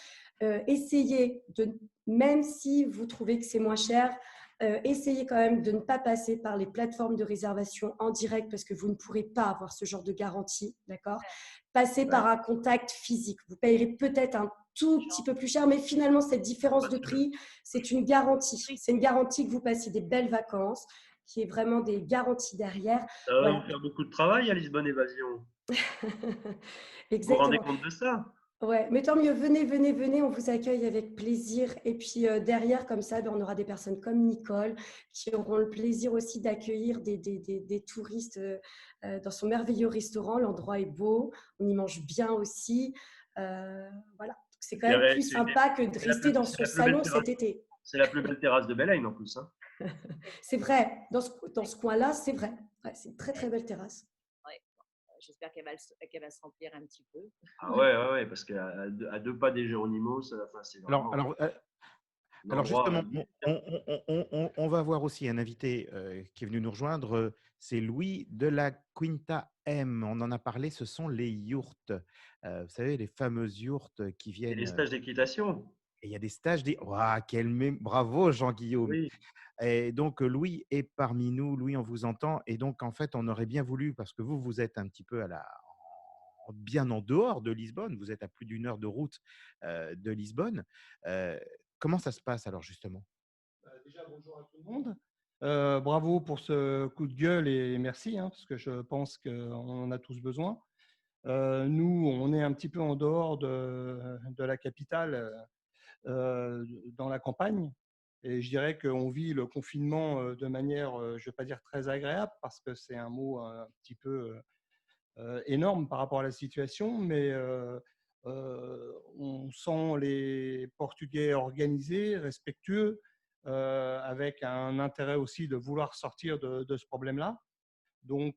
essayez de, même si vous trouvez que c'est moins cher, essayez quand même de ne pas passer par les plateformes de réservation en direct parce que vous ne pourrez pas avoir ce genre de garantie, d'accord? Passez par Ouais. un contact physique. Vous payerez peut-être un tout petit peu plus cher, mais finalement, cette différence de prix, c'est une garantie. C'est une garantie que vous passiez des belles vacances, qui est vraiment des garanties derrière. Ça va Voilà. vous faire beaucoup de travail à Lisbonne Évasion. Vous vous rendez Exactement. compte de ça? Ouais, mais tant mieux, venez, venez, venez, on vous accueille avec plaisir. Et puis derrière, comme ça, ben, on aura des personnes comme Nicole qui auront le plaisir aussi d'accueillir des touristes dans son merveilleux restaurant. L'endroit est beau, on y mange bien aussi. Voilà, donc c'est quand même plus sympa que de rester dans son salon cet été. C'est la plus belle terrasse de Belle en plus. Hein. C'est vrai, dans ce coin-là, c'est vrai. Ouais, c'est une très, très belle terrasse. Ouais. J'espère qu'elle va se remplir un petit peu. Ah ouais, parce qu'à deux pas des Géronimos, enfin, c'est vraiment un Alors endroit. justement, on va avoir aussi un invité qui est venu nous rejoindre. C'est Louis de la Quinta M. On en a parlé, ce sont les yourtes. Vous savez, les fameuses yourtes qui Et les viennent. stages d'équitation. Et il y a des stages. Ouah, bravo Jean-Guillaume. Oui. Et donc Louis est parmi nous. Louis, on vous entend. Et donc en fait, on aurait bien voulu, parce que vous êtes un petit peu bien en dehors de Lisbonne. Vous êtes à plus d'1 heure de route de Lisbonne. Euh, Comment ça se passe alors justement? Déjà, bonjour à tout le monde. Bravo pour ce coup de gueule et merci, hein, parce que je pense qu'on en a tous besoin. Nous, on est un petit peu en dehors de la capitale, dans la campagne. Et je dirais qu'on vit le confinement de manière, je ne vais pas dire très agréable, parce que c'est un mot un petit peu énorme par rapport à la situation, mais on sent les Portugais organisés, respectueux, avec un intérêt aussi de vouloir sortir de ce problème-là. Donc,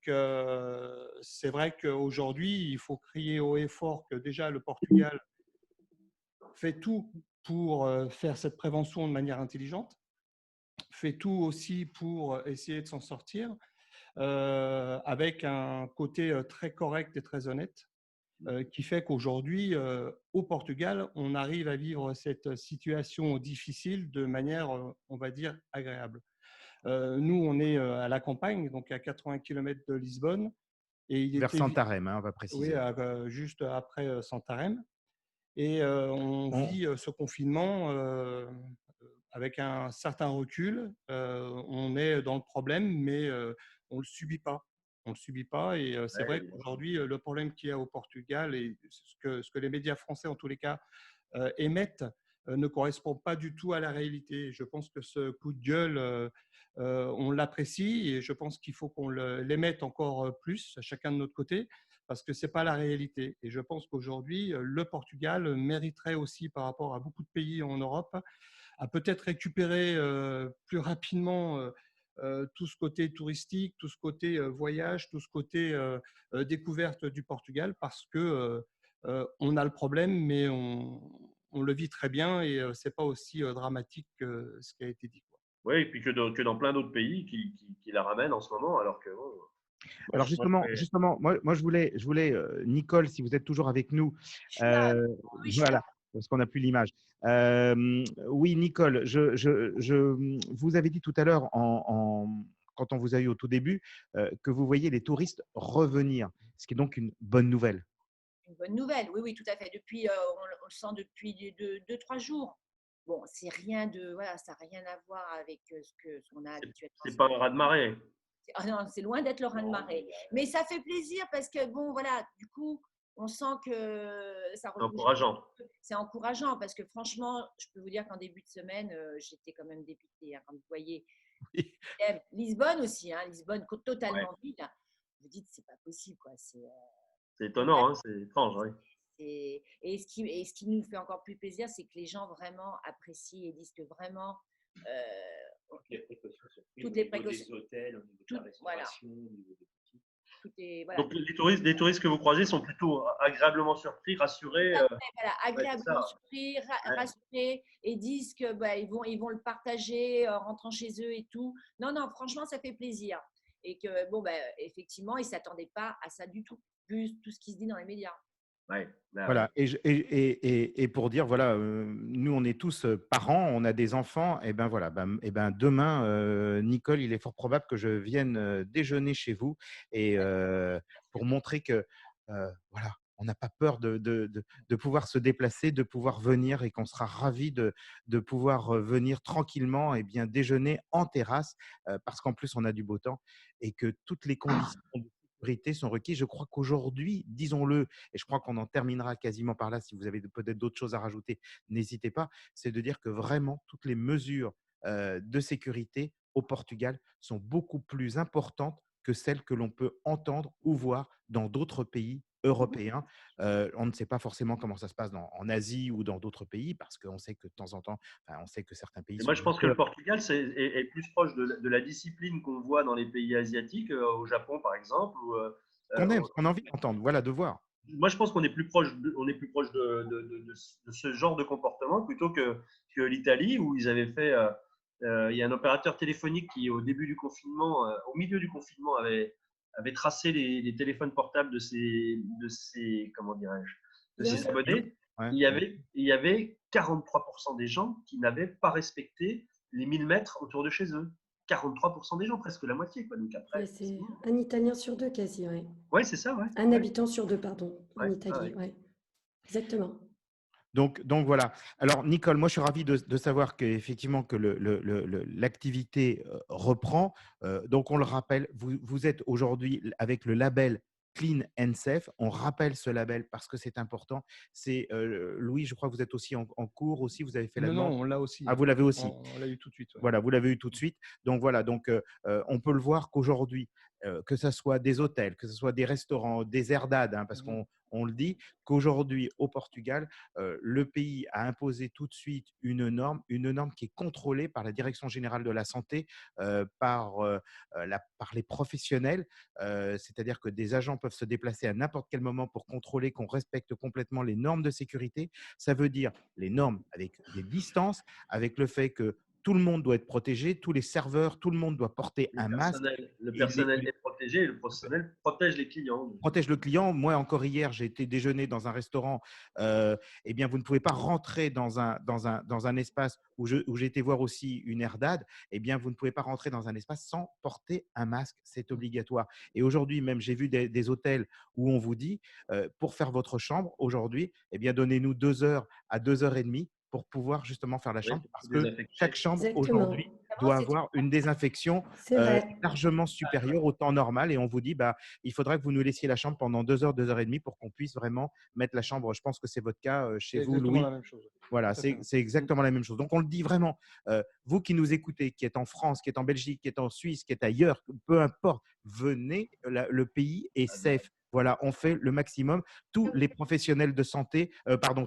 c'est vrai qu'aujourd'hui, il faut crier haut et fort que déjà le Portugal fait tout pour faire cette prévention de manière intelligente, fait tout aussi pour essayer de s'en sortir, avec un côté très correct et très honnête, qui fait qu'aujourd'hui, au Portugal, on arrive à vivre cette situation difficile de manière, on va dire, agréable. Nous, on est à la campagne, donc à 80 km de Lisbonne. Et il Vers était Santarém, hein, on va oui, préciser. juste après Santarém. Et on On- vit ce confinement avec un certain recul. On est dans le problème, mais on ne le subit pas. On le subit pas. Et c'est vrai qu'aujourd'hui, le problème qu'il y a au Portugal et ce que les médias français, en tous les cas, émettent ne correspond pas du tout à la réalité. Je pense que ce coup de gueule, on l'apprécie et je pense qu'il faut qu'on l'émette encore plus, chacun de notre côté, parce que ce n'est pas la réalité. Et je pense qu'aujourd'hui, le Portugal mériterait aussi, par rapport à beaucoup de pays en Europe, à peut-être récupérer plus rapidement tout ce côté touristique, tout ce côté voyage, tout ce côté découverte du Portugal, parce que on a le problème, mais on le vit très bien et ce n'est pas aussi dramatique que ce qui a été dit. Oui, et puis que dans plein d'autres pays qui la ramènent en ce moment, alors que bon, Alors justement, moi je voulais Nicole, si vous êtes toujours avec nous, Je suis là. Oui, je suis là. voilà, parce qu'on n'a plus l'image. Oui, Nicole, vous avez dit tout à l'heure, quand on vous a eu au tout début, que vous voyez les touristes revenir, ce qui est donc une bonne nouvelle. Une bonne nouvelle, oui, oui, tout à fait. Depuis, on le sent depuis 2, 3 jours. Bon, c'est rien de, voilà, ça n'a rien à voir avec ce qu'on a habituellement. c'est pas un raz-de-marée. Ah non, c'est loin d'être le raz-de-marée. Mais ça fait plaisir parce que, bon, voilà, du coup, on sent que ça C'est rebouge. encourageant. C'est encourageant parce que franchement, je peux vous dire qu'en début de semaine, j'étais quand même dépitée. Hein, quand vous voyez Lisbonne aussi, hein, Lisbonne totalement vide, vous dites c'est pas possible, quoi. C'est étonnant, hein, c'est étrange. Oui. Et ce qui nous fait encore plus plaisir, c'est que les gens vraiment apprécient et disent que vraiment toutes les précautions sont prises toutes au les niveau précautions, des hôtels, au niveau de la restauration, au niveau des boutiques. tout est, voilà. Donc les touristes que vous croisez sont plutôt agréablement surpris, rassurés. Voilà, agréablement surpris, rassurés et disent que ils vont le partager en rentrant chez eux et tout. Non, non, franchement, ça fait plaisir. Et que, bon, effectivement, ils ne s'attendaient pas à ça du tout, vu tout ce qui se dit dans les médias. Ouais, Voilà, et pour dire, voilà, nous, on est tous parents, on a des enfants, et ben voilà, demain, Nicole, il est fort probable que je vienne déjeuner chez vous, et pour montrer que, voilà, on n'a pas peur de pouvoir se déplacer, de pouvoir venir, et qu'on sera ravis de pouvoir venir tranquillement et bien déjeuner en terrasse, parce qu'en plus, on a du beau temps, et que toutes les conditions sécurité sont requis. Je crois qu'aujourd'hui, disons-le, et je crois qu'on en terminera quasiment par là, si vous avez peut-être d'autres choses à rajouter, n'hésitez pas, c'est de dire que vraiment toutes les mesures de sécurité au Portugal sont beaucoup plus importantes que celles que l'on peut entendre ou voir dans d'autres pays européens. On ne sait pas forcément comment ça se passe en Asie ou dans d'autres pays, parce qu'on sait que de temps en temps, on sait que certains pays Et sont moi, je pense que leaders. le Portugal est plus proche de la discipline qu'on voit dans les pays asiatiques, au Japon par exemple. Qu'on aime, qu'on a envie d'entendre, voilà, de voir. Moi, je pense qu'on est plus proche, on est plus proche de ce genre de comportement plutôt que l'Italie, où ils avaient fait. Il y a un opérateur téléphonique qui, au début du confinement, au milieu du confinement, avait tracé les téléphones portables comment dirais-je, de ses abonnés. Ouais. Il y avait 43% des gens qui n'avaient pas respecté les 1000 mètres autour de chez eux. 43% des gens, presque la moitié. Quoi. Donc après, C'est un Italien sur deux quasi, ouais. ouais, c'est ça, ouais. Un habitant sur deux, pardon, en Ouais, Italie, ouais. ouais. Exactement. Donc voilà. Alors Nicole, moi je suis ravi de savoir qu'effectivement que l'activité reprend. Donc on le rappelle, vous êtes aujourd'hui avec le label Clean and Safe. On rappelle ce label parce que c'est important. C'est Louis, je crois que vous êtes aussi en cours aussi. Vous avez fait la demande. Non, on l'a aussi. Ah, vous l'avez aussi. On l'a eu tout de suite. Ouais. Voilà, vous l'avez eu tout de suite. Donc voilà, donc on peut le voir qu'aujourd'hui, que ce soit des hôtels, que ce soit des restaurants, des herdades, parce qu'on le dit, qu'aujourd'hui au Portugal, le pays a imposé tout de suite une norme qui est contrôlée par la Direction générale de la santé, par les professionnels. C'est-à-dire que des agents peuvent se déplacer à n'importe quel moment pour contrôler qu'on respecte complètement les normes de sécurité. Ça veut dire les normes avec des distances, avec le fait que tout le monde doit être protégé, tous les serveurs, tout le monde doit porter un masque. Le personnel est protégé et le personnel protège les clients. Protège le client. Moi, encore hier, j'ai été déjeuner dans un restaurant. Eh bien, vous ne pouvez pas rentrer dans un espace où j'ai été voir aussi une herdade. Eh bien, vous ne pouvez pas rentrer dans un espace sans porter un masque. C'est obligatoire. Et aujourd'hui, même, j'ai vu des hôtels où on vous dit, pour faire votre chambre, aujourd'hui, eh bien, donnez-nous 2 heures à 2h30 pour pouvoir justement faire la chambre, parce que chaque chambre aujourd'hui doit avoir une désinfection largement supérieure au temps normal. Et on vous dit, il faudra que vous nous laissiez la chambre pendant 2 heures, 2h30 pour qu'on puisse vraiment mettre la chambre. Je pense que c'est votre cas chez vous, Louis. La même chose. Voilà, c'est exactement la même chose. Donc, on le dit vraiment, vous qui nous écoutez, qui êtes en France, qui êtes en Belgique, qui êtes en Suisse, qui êtes ailleurs, peu importe, venez, le pays est safe. Voilà, on fait le maximum. Tous les professionnels de santé,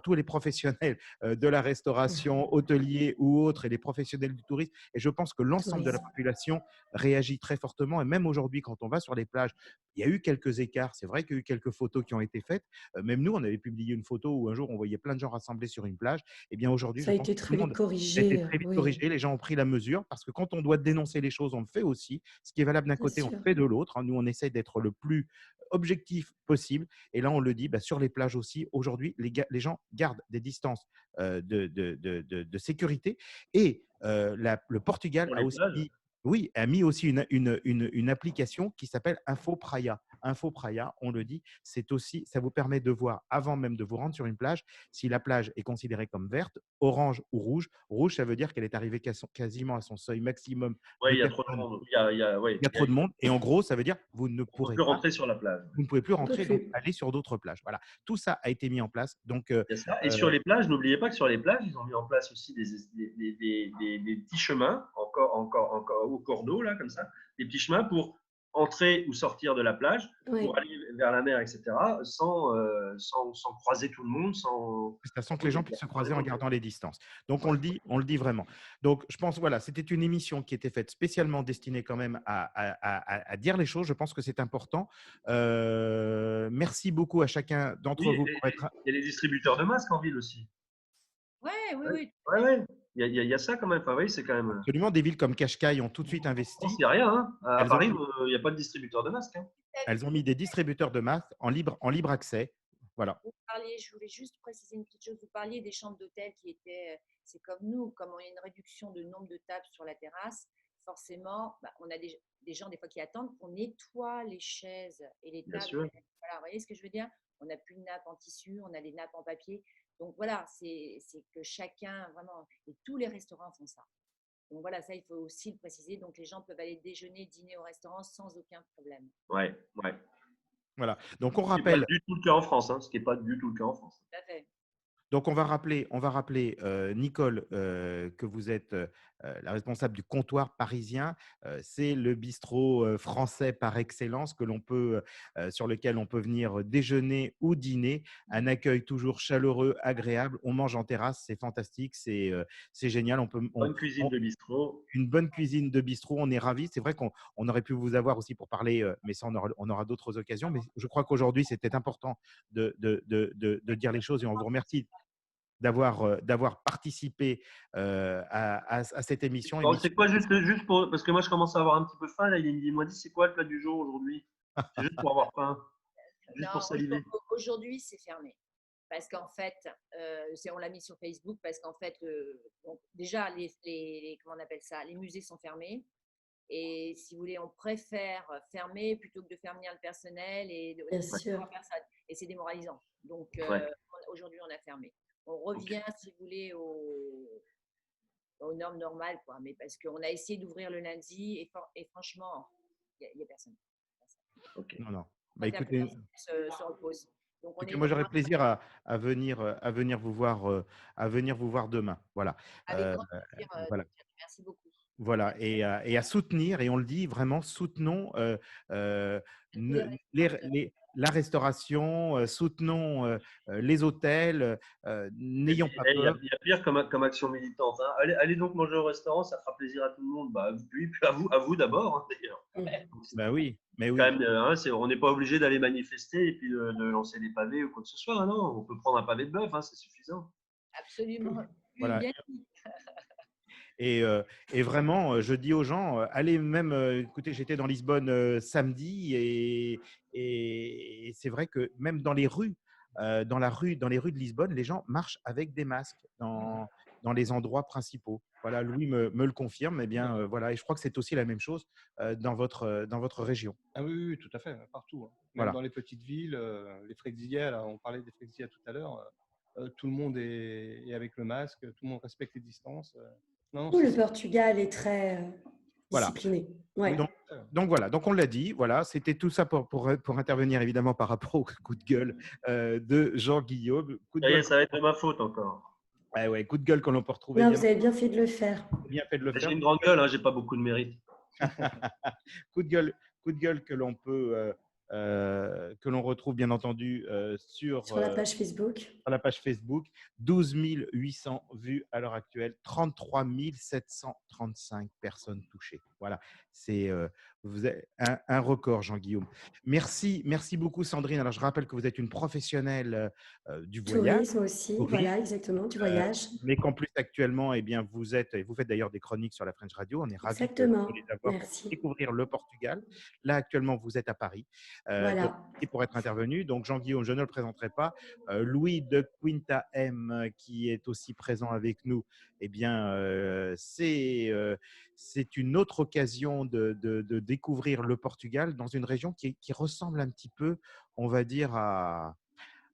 tous les professionnels de la restauration, hôteliers ou autres, et les professionnels du tourisme. Et je pense que l'ensemble de la population réagit très fortement. Et même aujourd'hui, quand on va sur les plages, il y a eu quelques écarts. C'est vrai qu'il y a eu quelques photos qui ont été faites. Même nous, on avait publié une photo où un jour, on voyait plein de gens rassemblés sur une plage. Eh bien, aujourd'hui, ça a été très vite corrigé. Corrigé. Les gens ont pris la mesure parce que quand on doit dénoncer les choses, on le fait aussi. Ce qui est valable d'un côté, on le fait de l'autre. Nous, on essaie d'être le plus objectif possible. Et là, on le dit, sur les plages aussi, aujourd'hui, les gens gardent des distances de sécurité. Et le Portugal a mis aussi une application qui s'appelle InfoPraia. InfoPraia, on le dit, ça vous permet de voir, avant même de vous rendre sur une plage, si la plage est considérée comme verte, orange ou rouge. Rouge, ça veut dire qu'elle est arrivée quasiment à son seuil maximum. Oui, il y a trop de monde. Il y a trop de monde. Et en gros, ça veut dire que vous ne pourrez plus rentrer sur la plage. Vous ne pouvez plus rentrer, donc aller sur d'autres plages. Voilà. Tout ça a été mis en place. Donc, et sur les plages, n'oubliez pas que sur les plages, ils ont mis en place aussi des petits chemins, encore au cordeau, là, comme ça, des petits chemins pour entrer ou sortir de la plage, pour aller vers la mer, etc., sans croiser tout le monde, sans que les gens puissent se croiser en gardant les distances. Donc, on le dit vraiment. Donc, je pense, voilà, c'était une émission qui était faite spécialement destinée quand même à dire les choses. Je pense que c'est important. Merci beaucoup à chacun d'entre vous. Il y a les distributeurs de masques en ville aussi. Oui. Il y a ça quand même. Enfin, oui, c'est quand même. Absolument, des villes comme Cascais ont tout de suite investi. Il n'y a rien. Hein. À Paris, il n'y a pas de distributeur de masques. Hein. Elles ont mis des distributeurs de masques en libre accès. Voilà. Je voulais juste préciser une petite chose. Vous parliez des chambres d'hôtel qui étaient, c'est comme nous, comme on a une réduction de nombre de tables sur la terrasse, forcément, on a des gens des fois qui attendent qu'on nettoie les chaises et les tables. Voilà, vous voyez ce que je veux dire? On n'a plus de nappes en tissu, on a des nappes en papier. Donc voilà, c'est que chacun, vraiment, et tous les restaurants font ça. Donc voilà, ça, il faut aussi le préciser. Donc les gens peuvent aller déjeuner, dîner au restaurant sans aucun problème. Ouais. Voilà. Donc, on Ce qui n'est pas rappelle. du tout le cas en France. Hein, ce qui n'est pas du tout le cas en France. Tout à fait. Donc, on va rappeler Nicole, que vous êtes la responsable du comptoir parisien. C'est le bistrot français par excellence sur lequel on peut venir déjeuner ou dîner. Un accueil toujours chaleureux, agréable. On mange en terrasse, c'est fantastique, c'est génial. Bonne cuisine de bistrot. Une bonne cuisine de bistrot, on est ravis. C'est vrai qu'on aurait pu vous avoir aussi pour parler, mais ça, on aura d'autres occasions. Mais je crois qu'aujourd'hui, c'était important de dire les choses et on vous remercie d'avoir participé à cette émission. Bon, c'est quoi juste pour… Parce que moi, je commence à avoir un petit peu faim. Là, il est midi moins 10. C'est quoi le plat du jour aujourd'hui? C'est juste pour avoir faim. Juste pour saliver. Aujourd'hui, c'est fermé. Parce qu'en fait, on l'a mis sur Facebook parce qu'en fait, donc, déjà, comment on appelle ça, les musées sont fermés. Et si vous voulez, on préfère fermer plutôt que de faire venir le personnel et de sûr. personne. Et c'est démoralisant. Donc, aujourd'hui, on a fermé. On revient, si vous voulez, aux normes normales, quoi. Mais parce qu'on a essayé d'ouvrir le lundi et franchement, il n'y a personne. Non, non. Bah, écoutez, se repose. Donc, moi, j'aurais plaisir à venir vous voir demain. Voilà. Avec grand plaisir. Voilà. Merci beaucoup. Voilà, et à soutenir, et on le dit vraiment, soutenons la restauration, soutenons les hôtels, n'ayons pas peur. Il y a pire comme action militante. Hein. Allez donc manger au restaurant, ça fera plaisir à tout le monde. Bah, puis à vous d'abord, hein, d'ailleurs. Bah oui, mais oui. Quand même, on n'est pas obligé d'aller manifester et puis de lancer des pavés ou quoi que ce soit. Hein, non, on peut prendre un pavé de bœuf, hein, c'est suffisant. Absolument. Voilà. Bien. Et vraiment, je dis aux gens, allez même, écoutez, j'étais dans Lisbonne samedi et c'est vrai que même dans les rues, dans les rues de Lisbonne, les gens marchent avec des masques dans les endroits principaux. Voilà, Louis me le confirme. Eh bien, voilà, et je crois que c'est aussi la même chose dans votre région. Ah oui, oui, tout à fait, partout. Hein. Même Voilà. dans les petites villes, les Frexilias, là, on parlait des Frexilias tout à l'heure, tout le monde est avec le masque, tout le monde respecte les distances. Non, le Portugal est très discipliné. Voilà. Ouais. Donc voilà, donc on l'a dit, voilà, c'était tout ça pour intervenir évidemment par rapport au coup de gueule de Jean-Guillaume. Ça va être de ma faute encore. Ouais, coup de gueule que l'on peut retrouver. Non, vous avez bien fait de le faire. Bien fait de le faire. J'ai une grande gueule, hein, j'ai pas beaucoup de mérite. Coup de gueule que l'on peut que l'on retrouve bien entendu sur la page Facebook. Sur la page Facebook, 12 800 vues à l'heure actuelle, 33 735 personnes touchées. Voilà, c'est vous êtes un record, Jean-Guillaume. Merci beaucoup, Sandrine. Alors, je rappelle que vous êtes une professionnelle du voyage. Tourisme aussi, voilà, exactement, du voyage. Mais qu'en plus, actuellement, eh bien, vous faites d'ailleurs des chroniques sur la French Radio. On est ravis de les avoir pour découvrir le Portugal. Là, actuellement, vous êtes à Paris. Voilà. Et pour être intervenu. Donc, Jean-Guillaume, je ne le présenterai pas. Louis de Quinta M, qui est aussi présent avec nous, eh bien, c'est une autre occasion de découvrir le Portugal dans une région qui ressemble un petit peu, on va dire,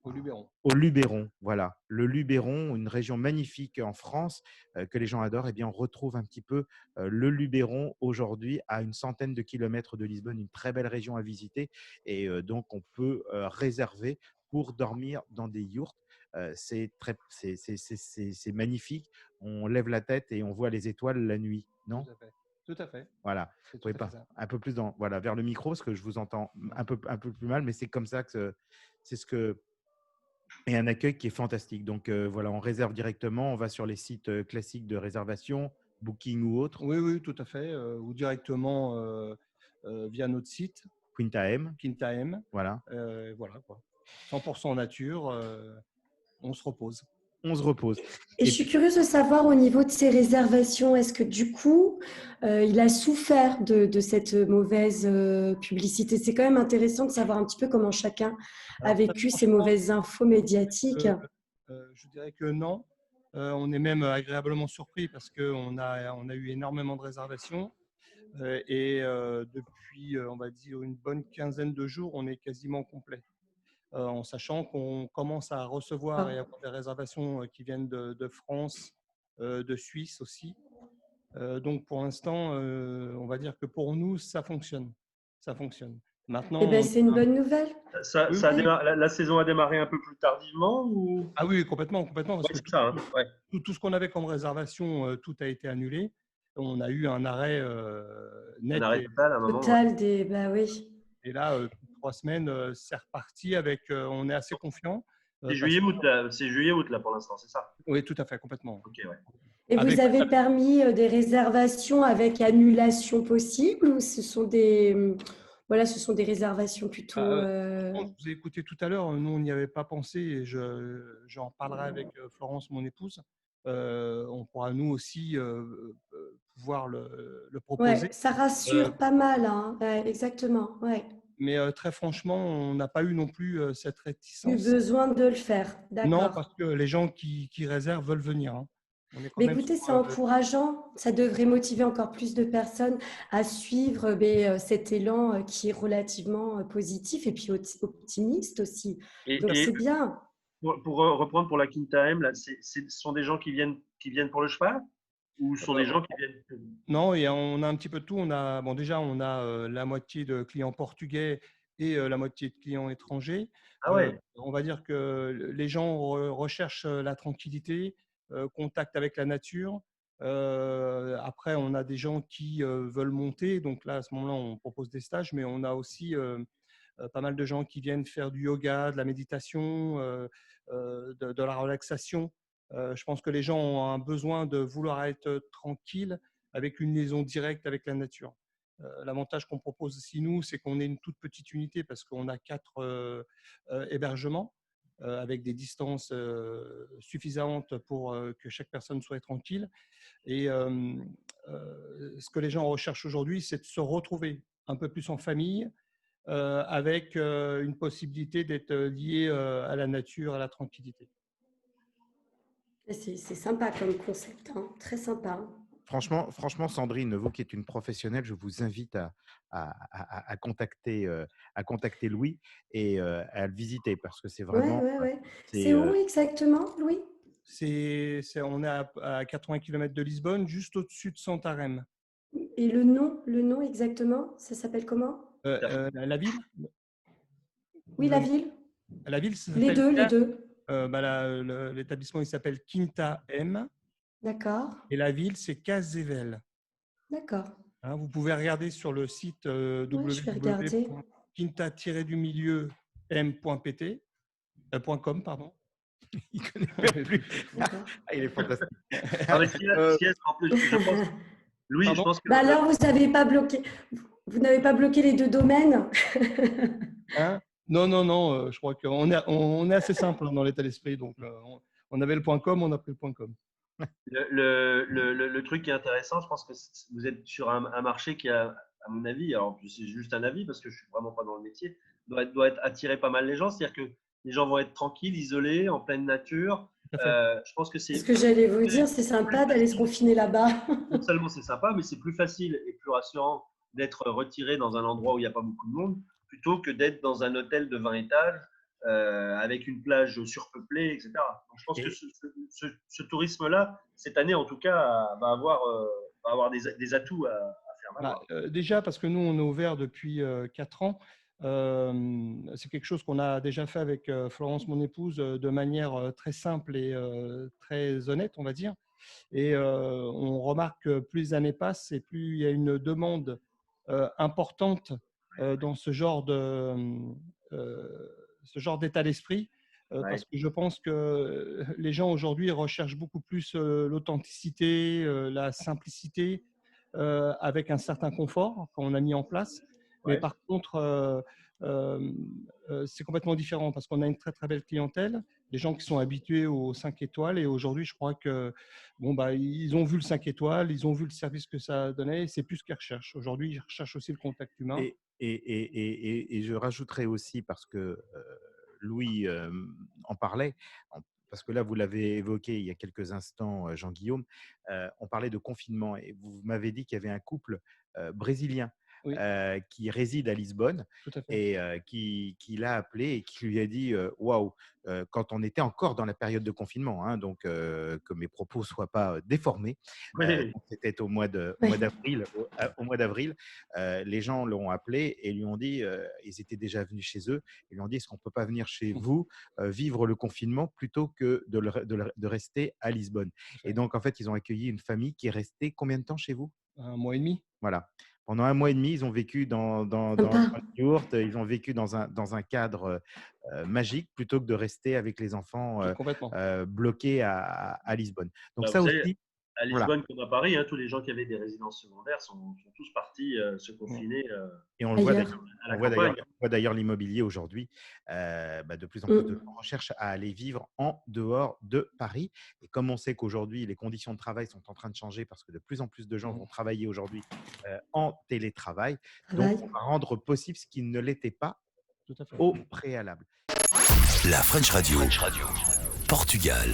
au Luberon. Au Luberon, voilà. Le Luberon, une région magnifique en France que les gens adorent. Eh bien, on retrouve un petit peu le Luberon aujourd'hui à une centaine de kilomètres de Lisbonne, une très belle région à visiter. Et donc, on peut réserver pour dormir dans des yourtes. C'est magnifique. On lève la tête et on voit les étoiles la nuit, non ? Tout à fait. Voilà. Vous pouvez pas un peu plus vers le micro parce que je vous entends un peu plus mal, mais c'est comme ça que c'est ce que. Et un accueil qui est fantastique. Donc voilà, on réserve directement, on va sur les sites classiques de réservation, Booking ou autre. Oui, tout à fait. Ou directement via notre site. Quinta M. Voilà. Voilà quoi. 100% nature, on se repose. Et je suis curieuse de savoir au niveau de ces réservations, est-ce que du coup, il a souffert de cette mauvaise publicité? C'est quand même intéressant de savoir un petit peu comment chacun a vécu ces mauvaises infos médiatiques. Je dirais que non. On est même agréablement surpris parce qu'on a eu énormément de réservations. Et depuis, on va dire, une bonne quinzaine de jours, on est quasiment complet. En sachant qu'on commence à recevoir et avoir des réservations qui viennent de France, de Suisse aussi. Donc, pour l'instant, on va dire que pour nous, ça fonctionne. Maintenant, Eh bien, c'est une bonne nouvelle. Oui, Ça a oui. la saison a démarré un peu plus tardivement ou? Ah oui, complètement, parce Oui, que c'est ça. Hein. Ouais. tout ce qu'on avait comme réservation, tout a été annulé. On a eu un arrêt Un net arrêt total à un moment. Ouais. Total des. Bah oui. et là, 3 semaines, c'est reparti avec. On est assez confiant. C'est Parce que, juillet-août là. C'est juillet-août là pour l'instant, c'est ça? oui, tout à fait, complètement. Ok, ouais. Et vous avez permis des réservations avec annulation possible ou ce sont des, voilà, ce sont des réservations plutôt. Je vous ai écouté tout à l'heure, nous on n'y avait pas pensé et j'en parlerai avec Florence, mon épouse. On pourra nous aussi pouvoir le proposer. Ouais, ça rassure pas mal, hein. Ouais, exactement. Ouais. Mais très franchement, on n'a pas eu non plus cette Eu réticence. besoin de le faire, Non, d'accord. parce que les gens qui réservent veulent venir. Hein. On est quand Mais même écoutez, c'est encourageant. Ça devrait motiver encore plus de personnes à suivre cet élan qui est relativement positif et puis optimiste aussi. Donc Et c'est bien. pour reprendre pour la Quinta M, là, ce sont des gens qui viennent pour le cheval ou ce sont des gens qui viennent. Non, et on a un petit peu de tout. Déjà, on a la moitié de clients portugais et la moitié de clients étrangers. Ah ouais. On va dire que les gens recherchent la tranquillité, contact avec la nature. Après, on a des gens qui veulent monter. Donc là, à ce moment-là, on propose des stages, mais on a aussi pas mal de gens qui viennent faire du yoga, de la méditation, de la relaxation. Je pense que les gens ont un besoin de vouloir être tranquilles avec une liaison directe avec la nature. L'avantage qu'on propose aussi, nous, c'est qu'on est une toute petite unité parce qu'on a 4 hébergements avec des distances suffisantes pour que chaque personne soit tranquille. Et ce que les gens recherchent aujourd'hui, c'est de se retrouver un peu plus en famille, avec une possibilité d'être lié à la nature, à la tranquillité. C'est sympa comme concept, hein. Très sympa. Franchement, Sandrine, vous qui êtes une professionnelle, je vous invite à contacter Louis et à le visiter parce que c'est vraiment. Ouais. C'est, C'est où exactement, Louis? On est à 80 km de Lisbonne, juste au-dessus de Santarém. Et le nom exactement, ça s'appelle comment? La ville Oui, la ville. La ville, ça Les s'appelle. deux, les deux. L'établissement, il s'appelle Quinta M. D'accord, Et la ville, c'est Cascavel. d'accord. Hein, vous pouvez regarder sur le site Ouais, je vais regarder. www.quinta-m.pt, .com, pardon. il connaît même plus. D'accord. Il est fantastique. Ah, mais ce qu'il y a, en plus, je pense, Louis, je pense que. Bah alors, vous n'avez pas bloqué, vous n'avez pas bloqué les deux domaines? Hein non, je crois on est assez simple dans l'état d'esprit. Donc, on avait le .com, on a pris le .com. Le truc qui est intéressant, je pense que vous êtes sur un marché qui a, à mon avis, alors c'est juste un avis parce que je suis vraiment pas dans le métier, doit être attiré pas mal les gens. C'est-à-dire que les gens vont être tranquilles, isolés, en pleine nature. Je pense que C'est ce c'est que j'allais vous dire, c'est sympa d'aller se confiner là-bas. non seulement c'est sympa, mais c'est plus facile et plus rassurant d'être retiré dans un endroit où il n'y a pas beaucoup de monde plutôt que d'être dans un hôtel de 20 étages avec une plage surpeuplée, etc. Donc, je pense que ce tourisme-là, cette année en tout cas, va avoir des atouts à faire valoir. Déjà, parce que nous, on est ouvert depuis 4 ans. C'est quelque chose qu'on a déjà fait avec Florence, mon épouse, de manière très simple et très honnête, on va dire. Et on remarque que plus les années passent et plus il y a une demande importante dans ce genre d'état d'esprit, parce que je pense que les gens aujourd'hui recherchent beaucoup plus l'authenticité, la simplicité, avec un certain confort qu'on a mis en place. Mais par contre, c'est complètement différent parce qu'on a une très très belle clientèle, des gens qui sont habitués aux 5 étoiles et aujourd'hui, je crois que ils ont vu le 5 étoiles, ils ont vu le service que ça donnait et c'est plus ce qu'ils recherchent. Aujourd'hui, ils recherchent aussi le contact humain. Et je rajouterais aussi, parce que Louis en parlait, parce que là, vous l'avez évoqué il y a quelques instants, Jean-Guillaume, on parlait de confinement et vous m'avez dit qu'il y avait un couple brésilien Oui. qui réside à Lisbonne Tout à fait. et qui l'a appelé et qui lui a dit waouh, quand on était encore dans la période de confinement, hein, donc que mes propos ne soient pas déformés. Oui. Donc c'était au mois Oui. d'avril. Au mois d'avril, les gens l'ont appelé et lui ont dit, ils étaient déjà venus chez eux, ils lui ont dit est-ce qu'on ne peut pas venir chez vous vivre le confinement plutôt que de rester à Lisbonne. Et donc, en fait, ils ont accueilli une famille qui est restée combien de temps chez vous? 1 mois et demi. Voilà. Pendant 1 mois et demi, ils ont vécu dans Sympa. une yourte, ils ont vécu dans un cadre magique plutôt que de rester avec les enfants Complètement. bloqués à Lisbonne. Donc, Bah, ça vous savez, aussi, à voilà. Lisbonne comme à Paris, hein, tous les gens qui avaient des résidences secondaires sont tous partis se confiner Et on le voit Ailleurs. d'ailleurs. à la On voit campagne. d'ailleurs l'immobilier aujourd'hui, de plus en plus de gens recherchent à aller vivre en dehors de Paris. Et comme on sait qu'aujourd'hui, les conditions de travail sont en train de changer parce que de plus en plus de gens vont travailler aujourd'hui en télétravail, donc Travail. on va rendre possible ce qui ne l'était pas Tout à fait. au préalable. La French Radio, Portugal.